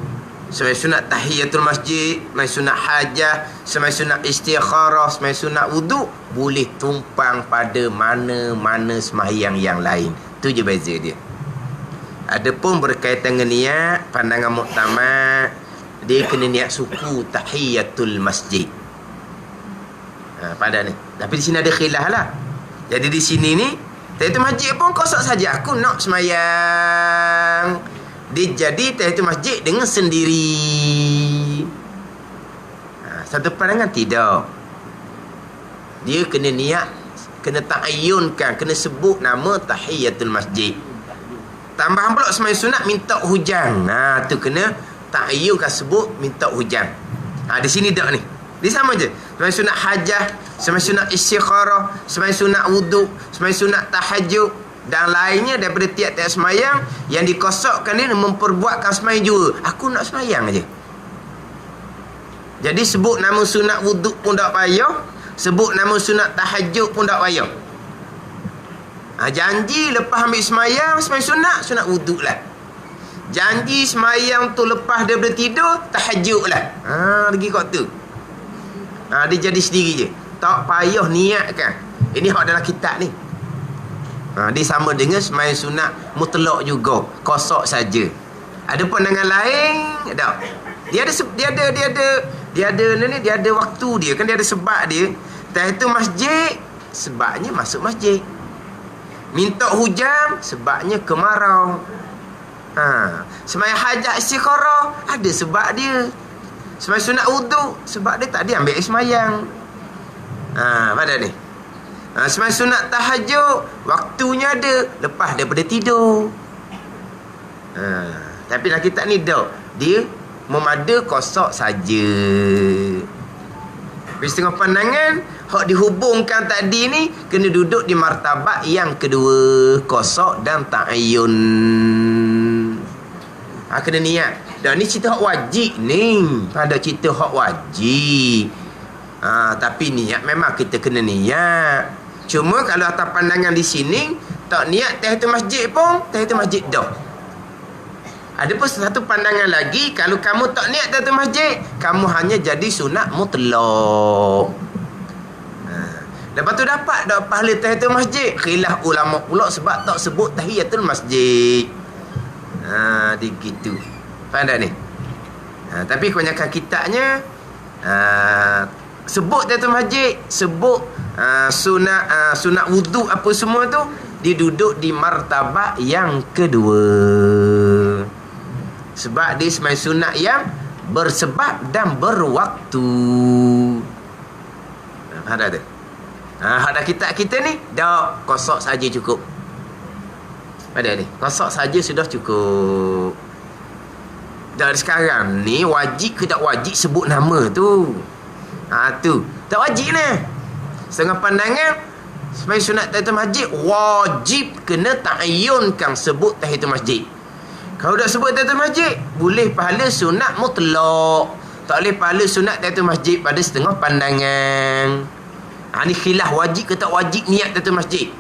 semain sunat tahiyatul masjid, semain sunat hajah, semain sunat istikharah, semain sunat wuduk boleh tumpang pada mana-mana sembahyang yang lain. Tu je beza dia. Adapun berkaitan dengan niat, pandangan muktamad, dia kena niat suku tahiyatul masjid. Pada ni. Tapi di sini ada khilaf lah. Jadi di sini ni tahiyatul masjid pun kosok saja. Aku nak semayang. Dia jadi tahiyatul masjid dengan sendiri. Satu pandangan tidak. Dia kena niat, kena ta'ayyunkan, kena sebut nama tahiyatul masjid. Tambahan pula semayang sunat minta hujan. Tu kena ta'ayyunkan, sebut minta hujan. Di sini tak ni. Dia sama je. Semayang sunat hajah, semayang sunat istikharah, semayang sunat wuduk, semayang sunat tahajud dan lainnya daripada tiap-tiap semayang yang dikosokkan dia memperbuatkan semayang juga. Aku nak semayang aja. Jadi sebut nama sunat wuduk pun tak payah, sebut nama sunat tahajud pun tak payah. Janji lepas ambil semayang, semayang sunat wuduk lah. Janji semayang tu lepas daripada tidur, tahajud lah. Lagi kat tu. Dia jadi sendiri je. Tak payah niatkan. Ini hak dalam kitab ni. Dia sama dengan semayang sunat mutlak juga, kosok saja. Ada pandangan lain tak? Dia ada waktu dia kan, dia ada sebab dia. Tahiyatul masjid sebabnya masuk masjid. Minta hujan sebabnya kemarau. Semayang hajat istikharah ada sebab dia. Semayang sunat wuduk sebab dia tak dia ambil semayang. Pada ni. Semayang sunat tahajud waktunya ada lepas daripada tidur. Tapi dalam kitab ni tak. Dia memada kosok saja. Tapi setengah pandangan hak dihubungkan tadi ni kena duduk di martabat yang kedua, kosok dan ta'ayyun. Kena niat. Dan ni cerita hak wajib ni. Pada cerita hak wajib. Tapi niat memang kita kena niat. Cuma kalau atas pandangan di sini tak niat tahiyatul masjid pun tahiyatul masjid dah. Ada pun satu pandangan lagi, kalau kamu tak niat tahiyatul masjid, kamu hanya jadi sunat mutlak. Lepas tu dapat pahala tahiyatul masjid. Khilaf ulama pula sebab tak sebut tahiyatul masjid. Dia gitu. Faham tak ni? Tapi kebanyakan kitabnya sebut tahiyatul masjid, sebut sunat wuduk apa semua tu, dia duduk di martabat yang kedua. Sebab dia semayang sunat yang bersebab dan berwaktu. Ada tu. Ada kitab kita ni dah kosok saja cukup. Ada ni. Kosok saja sudah cukup. Dan sekarang ni wajib ke tak wajib sebut nama tu? Tu. Tak wajib lah. Setengah pandangan semayang sunat tahiyatul masjid wajib kena ta'ayyunkan sebut tahiyatul masjid. Kalau dah sebut tahiyatul masjid, boleh pahala sunat mutlak. Tak boleh pahala sunat tahiyatul masjid pada setengah pandangan. Ni khilaf wajib ke tak wajib niat tahiyatul masjid.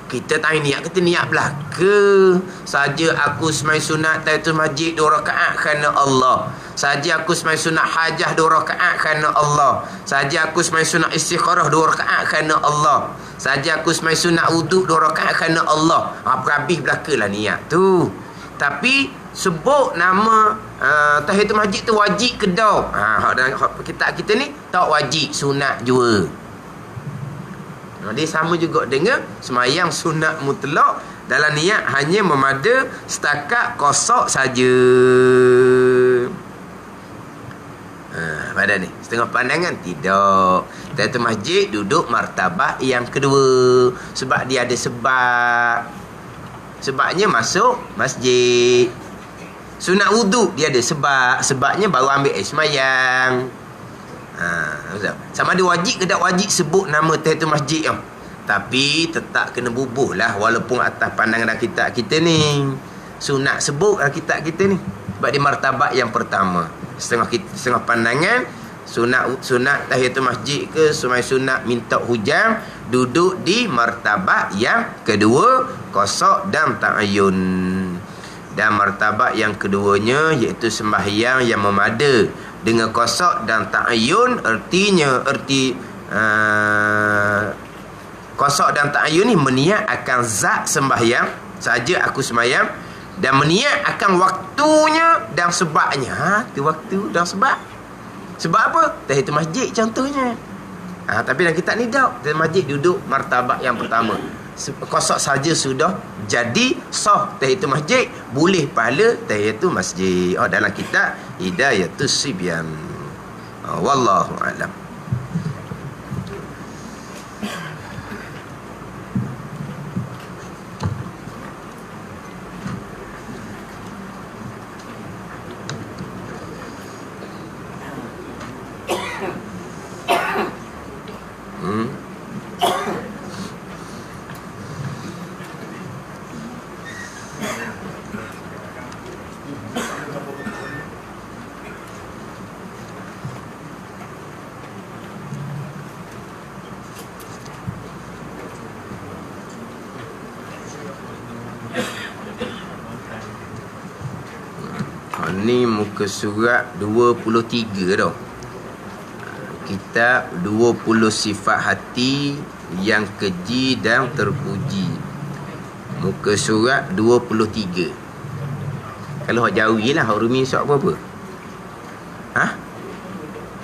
Kita tak niat, kita niat belaka saja. Aku semayang sunat tahiyatul masjid 2 rakaat kerana Allah. Saja aku semayang sunat hajah 2 rakaat kerana Allah. Saja aku semayang sunat istikharah 2 rakaat kerana Allah. Saja aku semayang sunat wuduk 2 rakaat kerana Allah. Habis belakalah niat tu. Tapi sebut nama tahiyatul masjid tu wajib ke tak? Dalam kitab kita ni tak wajib, sunat juga. Dia sama juga dengan semayang sunat mutlak. Dalam niat hanya memada setakat kosok saja. Pada ni setengah pandangan tidak. Tahiyatul masjid duduk martabat yang kedua. Sebab dia ada sebab. Sebabnya masuk masjid. Sunat wuduk dia ada sebab. Sebabnya baru ambil air semayang. Sama ada wajib ke tak wajib sebut nama tahiyatul masjid tu. Tapi tetap kena bubuh lah. Walaupun atas pandangan kitab kita ni sunat sebut kitab kita ni. Sebab dia martabat yang pertama. Setengah pandangan sunat tahiyatul masjid ke semai sunat minta hujan, duduk di martabat yang kedua, qasad dan ta'ayyun. Dan martabat yang keduanya iaitu sembahyang yang memada dengan qasad dan ta'ayyun. Erti qasad dan ta'ayyun ni meniat akan zat sembahyang saja aku sembahyang, dan meniat akan waktunya dan sebabnya. Tu waktu dan sebab. Sebab apa? Tahiyatul masjid contohnya. Tapi dalam kitab ni tak. Tahiyatul masjid duduk martabat yang pertama. Qasad saja sudah jadi sah tahiyatul masjid, boleh pahala tahiyatul masjid. Dalam kitab Hidayatus Sibyan. Wallahu a'lam. Ni muka surat 23 dah. Kitab 20 sifat hati yang keji dan terpuji. Muka surat 23. Kalau hak Jawi lah, hak Rumi surat berapa?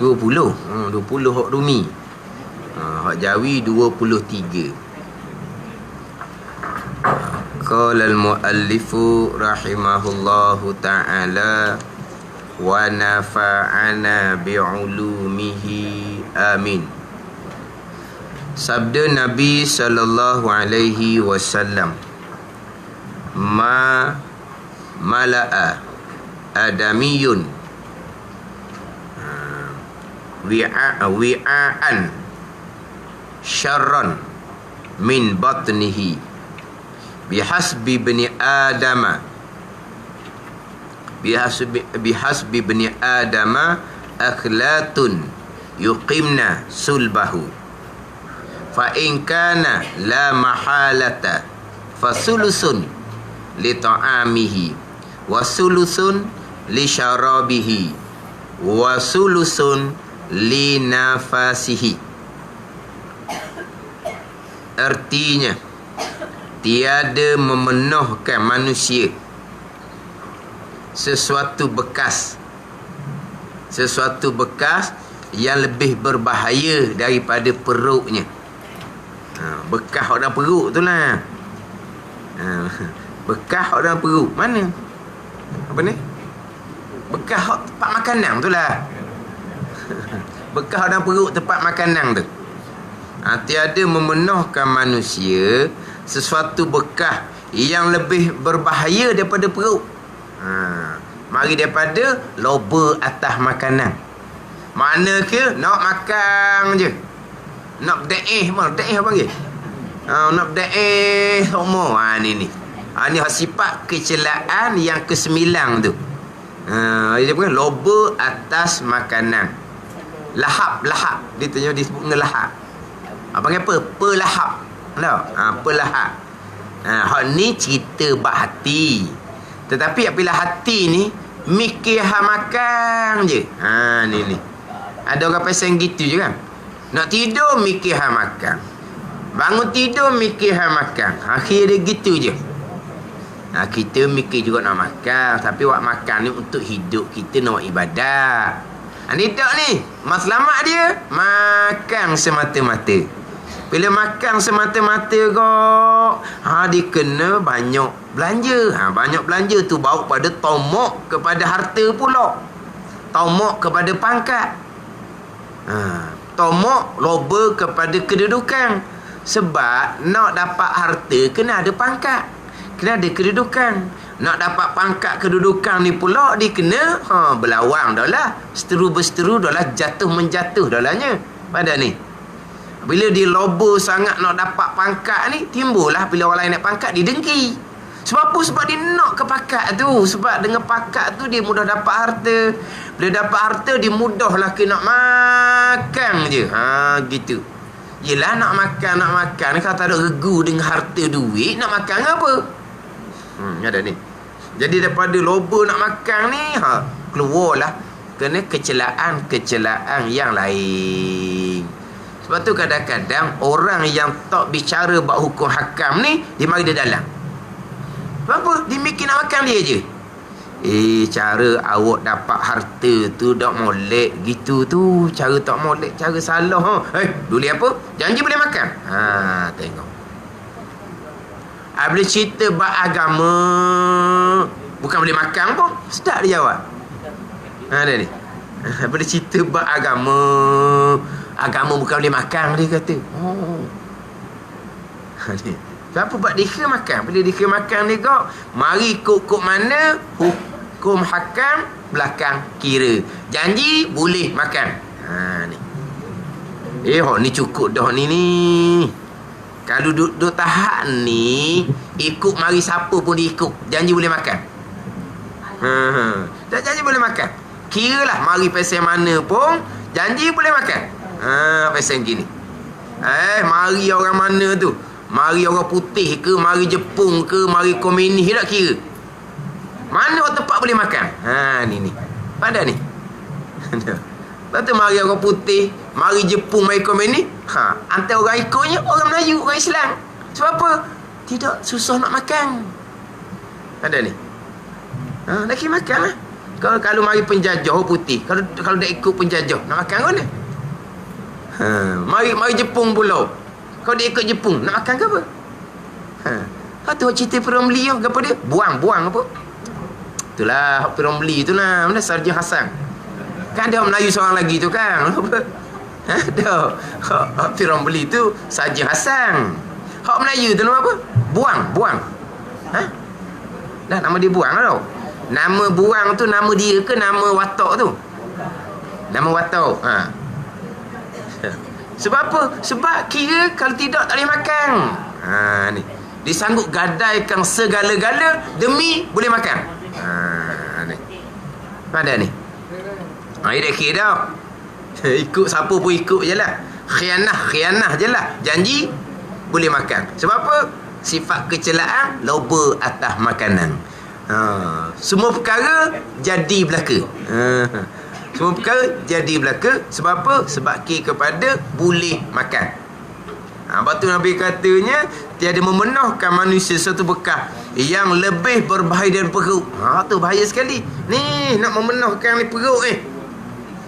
20. 20 hak Rumi. Hak Jawi 23. Qala al-muallifu rahimahullahu ta'ala wa nafa'ana bi'ulumihi amin. Sabda Nabi sallallahu alaihi wasallam, ma mala'a adamiyun wi'a'an syarran min batnihi bihasbi bani adama akhlatun yuqimna sulbahu fa in kana la mahalata fasulusun li ta'amihi wa sulusun li syarabihi wa sulusun li nafasihi. Artinya, tiada memenuhkan manusia sesuatu bekas yang lebih berbahaya daripada perutnya. Bekas orang perut tu lah. Bekas orang perut mana? Apa ni? Bekas tempat makanan tu lah. Bekas orang perut tempat makanan tu. Tiada memenuhkan manusia sesuatu bekas yang lebih berbahaya daripada perut. Mari daripada loba atas makanan. Mana ke nak makan je, nak daih apa panggil? Nak daih semua. Ni sifat kecelaan yang ke-9 tu. Dia panggil loba atas makanan. Lahap. Dia disebut dengan lahap. Panggil apa? Pelahap. Pelahap. Hak ni cerita bab hati. Tetapi apabila hati ni mikir hak makan je. Ni. Ada orang pasang gitu je kan. Nak tidur mikir hak makan. Bangun tidur mikir hak makan. Akhir dia gitu je. Kita mikir juga nak makan, tapi wak makan ni untuk hidup kita, nak buat ibadat. Ni tak ni. Matlamat dia makan semata-mata. Bila makan semata-mata kok, dia kena banyak belanja. Banyak belanja tu bawa pada tomok kepada harta pula. Tomok kepada pangkat. Tomok loba kepada kedudukan. Sebab nak dapat harta kena ada pangkat, kena ada kedudukan. Nak dapat pangkat kedudukan ni pula dia kena berlawang dah lah. Seteru-berseteru dah lah, jatuh-menjatuh dah lahnya pada ni. Bila dia loba sangat nak dapat pangkat ni, timbullah bila orang lain nak pangkat dia dengki. Sebab apa? Sebab dia nak ke pakat tu. Sebab dengan pakat tu dia mudah dapat harta. Bila dapat harta dia mudahlah ke nak makan je. Gitu. Yelah nak makan. Kalau tak ada regu dengan harta duit, nak makan apa? Ada ni. Jadi daripada loba nak makan ni, keluarlah kena kecelaan yang lain. Sebab tu kadang-kadang orang yang tak bicara bab hukum hakam ni, dia mari dia dalam. Sebab apa? Dia mikir nak makan dia je. Cara awak dapat harta tu tak molek gitu tu. Cara tak molek, cara salah. Boleh apa? Janji boleh makan. Tengok. Bila cerita bab agama, bukan boleh makan pun, sedap dia jawab. Ada ni. Bila cerita bab agama bukan boleh makan, dia kata. Kenapa buat dia makan? Bila dia makan ni kau, mari kok mana hukum hakam belakang kira. Janji boleh makan. Ni. Ni cukup dah ni. Kalau duduk tahap ni, ikut mari siapa pun dia ikut. Janji boleh makan. Tak janji boleh makan. Kiralah mari pasal mana pun, janji boleh makan. Pasal gini. Mari orang mana tu? Mari orang putih ke, mari Jepun ke, mari komunis, tak kira. Mana orang tempat boleh makan? Ni. Pada ni. Lepas tu mari orang putih, mari Jepun, mari komunis. Antara orang ikutnya orang Melayu, orang Islam. Sebab apa? Tidak susah nak makan. Ada ni. Dah kira makan lah. Kalau mari penjajah orang putih, kalau dah ikut penjajah, nak makan ke mana? Mari Jepun pula. Kalau dia ikut Jepun, nak makan ke apa? Tu cerita Piramli tu, apa dia? Buang apa? Itulah Piramli tu lah. Mana Sarjan Hasan? Kan ada Melayu seorang lagi tu kan? Apa? Ada. Piramli tu Sarjan Hasan. Hak Melayu tu nama apa? Buang. Dah nama dia Buang tau. Nama Buang tu nama dia ke nama watak tu? Nama watak. Sebab apa? Sebab kira kalau tidak tak boleh makan. Ni. Dia sanggup gadaikan segala-gala demi boleh makan. Ni. Ada ni. Dia dah kira dah. Ikut siapa pun ikut je lah. Khianah je lah. Janji boleh makan. Sebab apa? Sifat kecelaan loba atas makanan. Semua perkara jadi belaka. Semua perkara jadi belaka. Sebab apa? Sebab kepada boleh makan. Lepas tu Nabi katanya, tiada memenuhkan manusia satu bekah yang lebih berbahaya dari perut. Tu bahaya sekali. Ni nak memenuhkan ni perut ni.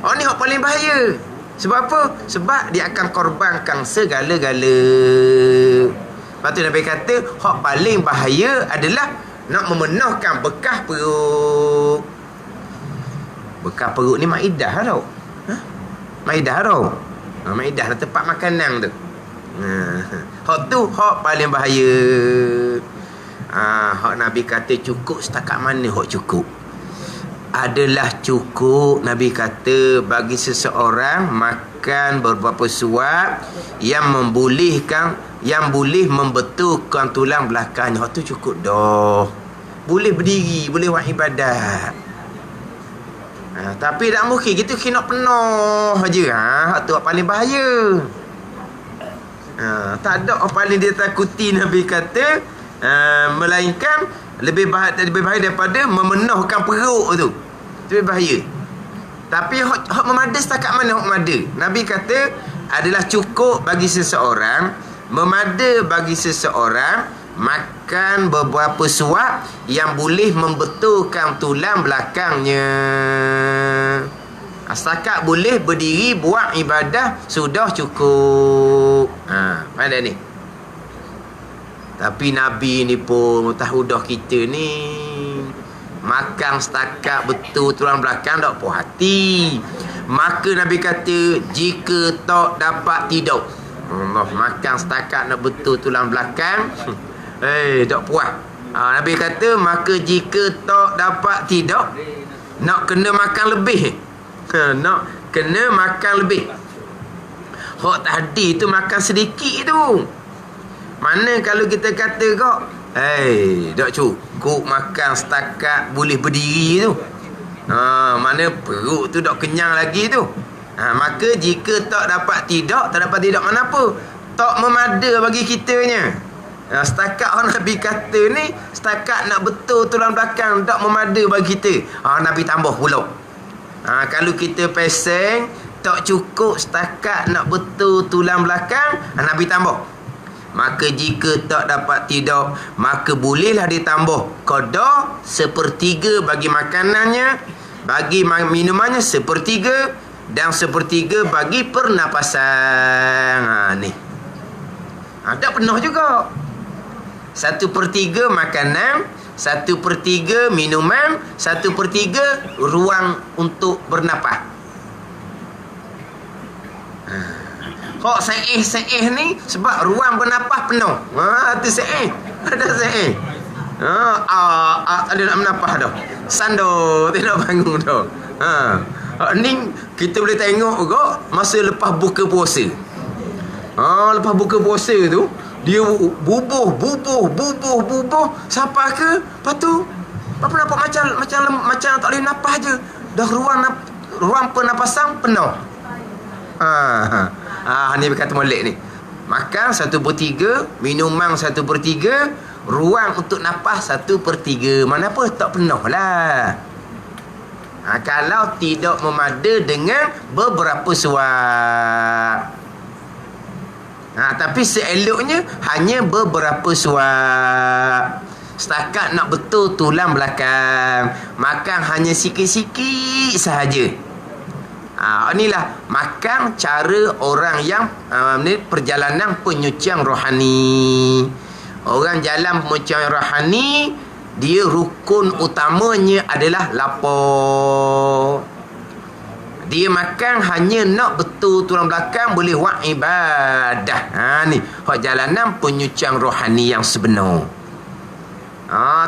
Ni hak paling bahaya. Sebab apa? Sebab dia akan korbankan segala-gala. Lepas tu Nabi kata, hak paling bahaya adalah nak memenuhkan bekah perut. Bekah perut ni Maidah tau. Maidah tau. Maidah lah tempat makanan tu. Hak tu hak paling bahaya. Hak Nabi kata cukup setakat mana hak cukup? Adalah cukup Nabi kata bagi seseorang makan beberapa suap yang membolehkan, yang boleh membetulkan tulang belakangnya. Hak tu cukup dah. Boleh berdiri, boleh buat ibadat. Tapi tak mungkin gitu kena penuh aja. Hak tu paling bahaya. Tak ada paling dia takuti Nabi kata, melainkan lebih bahaya daripada memenuhkan perut tu. Itu lebih bahaya. Tapi hak memada setakat mana hak memada? Nabi kata adalah cukup bagi seseorang, memada bagi seseorang makan beberapa suap yang boleh membetulkan tulang belakangnya. Setakat boleh berdiri buat ibadah sudah cukup. Pada ni. Tapi Nabi ni pun tahu dah kita ni makan setakat betul tulang belakang tak puas hati. Maka Nabi kata jika tak dapat tidur, Allah, makan setakat nak betul tulang belakang, tak puas. Nabi kata maka jika tak dapat tidur, nak kena makan lebih. Nak kena makan lebih. Hak tadi tu makan sedikit tu. Mana kalau kita kata kau Tak cukup makan setakat boleh berdiri tu. Mana perut tu tak kenyang lagi tu. Maka jika tak dapat tidak mana apa, tak memada bagi kitanya. Setakat orang Nabi kata ni, setakat nak betul tulang belakang tak memada bagi kita, Nabi tambah pula. Kalau kita peseng tak cukup setakat nak betul tulang belakang, Nabi tambah. Maka jika tak dapat tidak, maka bolehlah ditambah qada sepertiga bagi makanannya, bagi minumannya sepertiga, dan sepertiga bagi pernapasan. Ni tak penuh juga. 1/3 makanan, 1/3 minuman, 1/3 ruang untuk bernapas. Kok seih ni sebab ruang bernapas penuh. Tu seih. Ada seih. Ada nak menapah dah. Sando tidak bangun dah. Ni kita boleh tengok juga masa lepas buka puasa. Lepas buka puasa tu dia bubuh sampai ke lepas tu apa nampak macam tak boleh napas je. Dah ruang pernapasan penuh. Ni berkata molek ni. Makan 1/3, minuman 1/3, ruang untuk napas 1/3. Mana apa tak penuh lah. Kalau tidak memada dengan beberapa suap. Tapi seeloknya hanya beberapa suap. Setakat nak betul tulang belakang, makan hanya sikit-sikit sahaja. Inilah makan cara orang yang perjalanan penyucian rohani. Orang jalan penyucian rohani, dia rukun utamanya adalah lapar. Dia makan hanya nak betul tulang belakang, boleh buat ibadah. Ni hak jalanan penyucian rohani yang sebenar.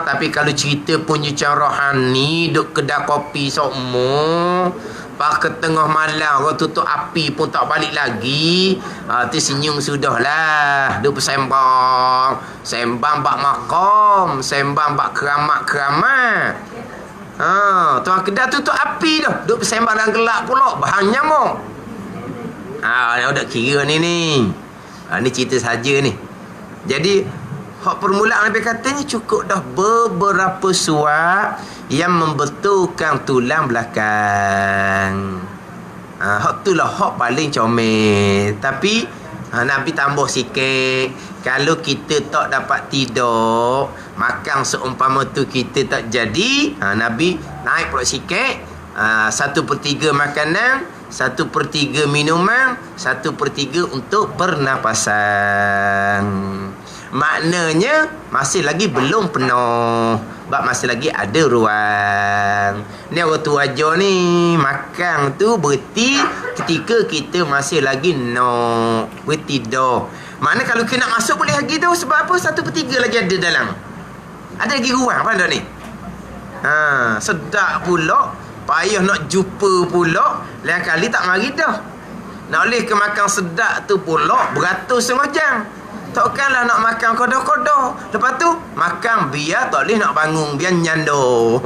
Tapi kalau cerita penyucian rohani duk kedai kopi sokmo, pas ke tengah malam orang tutup api pun tak balik lagi, tu senyum sudahlah. Duk bersembang, sembang bak makom, sembang bak keramat-keramat. Tuan kedai tutup api dah, duk bersembang dalam gelap pula, bahan nyamuk. Dah kira ni. Ni cerita saja ni. Jadi hak permulaan Nabi katanya cukup dah beberapa suap yang membetulkan tulang belakang. Hak tu lah hak paling comel. Tapi Nabi tambah sikit. Kalau kita tak dapat tidur, makan seumpama tu kita tak jadi, Nabi naik pula sikit. 1/3 makanan, 1/3 minuman, 1/3 untuk pernapasan. Maknanya masih lagi belum penuh, sebab masih lagi ada ruang. Ni orang tua aja ni makan tu berhenti ketika kita masih lagi nak bertidur. Mana kalau kita nak masuk boleh lagi tu, sebab apa? 1/3 lagi ada dalam. Ada lagi ruang pada ni. Sedap pula, payah nak jumpa pula, lain kali tak mari dah. Nak boleh ke makan sedap tu pula beratus setengah jam. Takkanlah nak makan kodoh-kodoh. Lepas tu makan biar tak boleh nak bangun, biar nyando.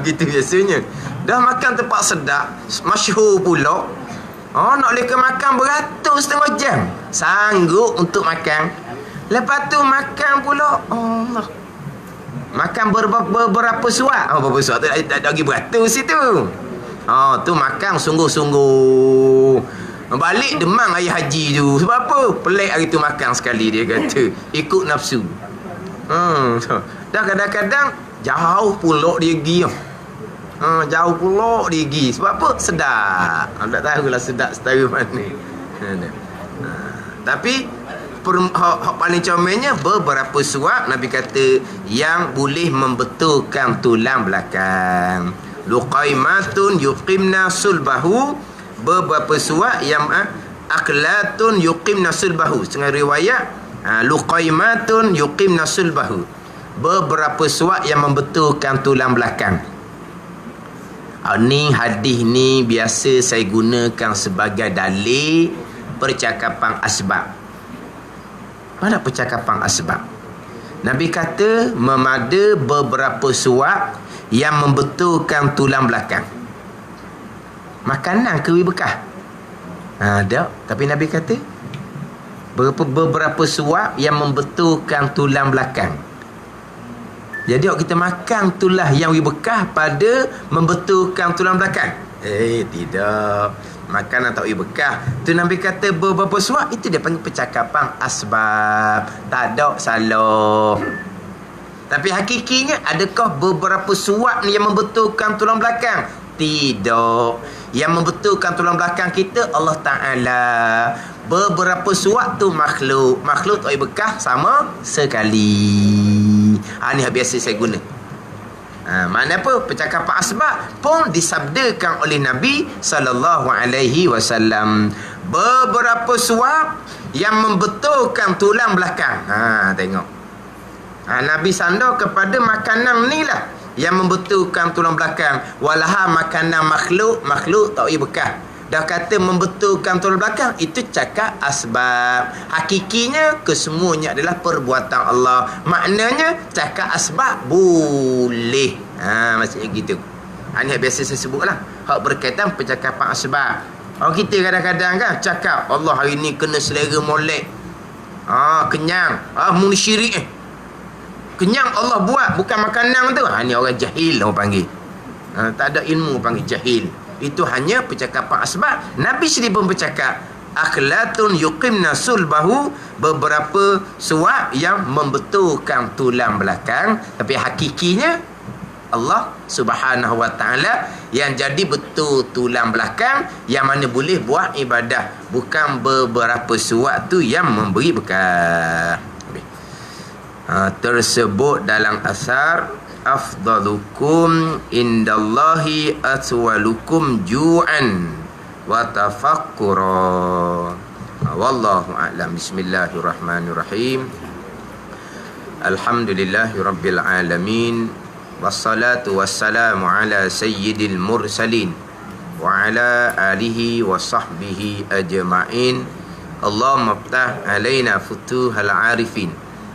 Gitu biasanya. Dah makan tempat sedap, masyhur pula. Nak boleh ke makan beratus setengah jam. Sanggup untuk makan. Lepas tu makan pula, Allah, makan beberapa suap. Beberapa suap tu tak lagi beratus itu. Tu makan sungguh-sungguh. Balik demam ayah haji tu. Sebab apa? Pelik hari tu makan sekali, dia kata. Ikut nafsu. Dah kadang-kadang jauh pula dia pergi. Jauh pula dia pergi. Sebab apa? Sedap. Tak tahulah sedap setara mana. Tapi hak paling comelnya beberapa suap Nabi kata yang boleh membetulkan tulang belakang. Luqaimatun yuqimna sulbahu, beberapa suap yang aklatun yuqimna sulbahu. Setengah riwayat luqaimatun yuqimna sulbahu, beberapa suap yang membetulkan tulang belakang. Ni hadis ni biasa saya gunakan sebagai dalil percakapan asbab. Mana percakapan asbab? Nabi kata memada beberapa suap yang membetulkan tulang belakang. Makanan ke bekah? Tak. Tapi Nabi kata beberapa suap yang membetulkan tulang belakang. Jadi kita makan itulah yang bekah pada membetulkan tulang belakang. Tidak. Makan atau bekah. Tu Nabi kata beberapa suap, itu dia panggil percakapan asbab. Tak ada salah. Tapi hakikinya, adakah beberapa suap ni yang membetulkan tulang belakang? Tidak. Yang membetulkan tulang belakang kita Allah Ta'ala. Beberapa suap tu makhluk. Makhluk tak bekah sama sekali. Ni biasa saya guna. Mana apa? Percakapan asbab pun disabdakan oleh Nabi SAW. Beberapa suap yang membetulkan tulang belakang. Tengok. Nabi sandar kepada makanan ni lah yang membetulkan tulang belakang. Walaha makanan makhluk tak boleh bekah. Dah kata membetulkan tulang belakang, itu cakap asbab. Hakikinya kesemuanya adalah perbuatan Allah. Maknanya cakap asbab boleh. Maksudnya gitu. Ini biasa saya sebutlah. Hak berkaitan percakapan asbab. Kita kadang-kadang kan cakap Allah hari ni kena selera molek. Kenyang. Muni syirik kenyang Allah buat, bukan makanan tu. Ni orang jahil orang panggil. Tak ada ilmu panggil jahil. Itu hanya percakapan asbab. Nabi sendiri pun bercakap akhlatun yuqimna sulbahu, beberapa suap yang membetulkan tulang belakang. Tapi hakikinya Allah Subhanahu wa ta'ala yang jadi betul tulang belakang, yang mana boleh buat ibadah. Bukan beberapa suap tu yang memberi bekah. Tersebut dalam asar afdalukum indallahi atwalukum ju'an wa tafakkura. Wallahu a'lam. Bismillahirrahmanirrahim. Alhamdulillahi rabbil alamin. Wassalatu wassalamu ala sayyidil mursalin wa ala alihi wa sahbihi ajma'in. Allahumma ftah alaina futuhal arifin.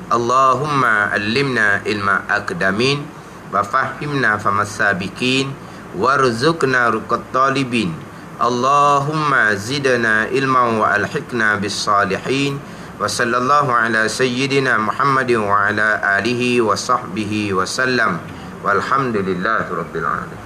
Allahumma allimna ilma akdamin wa fahimna famasabikin warzuqna ruqat talibin. Allahumma zidna ilma wa alhiqna bis salihin. Wa sallallahu ala sayyidina Muhammadin wa ala alihi wa sahbihi wa sallam. Walhamdulillahi rabbil alamin.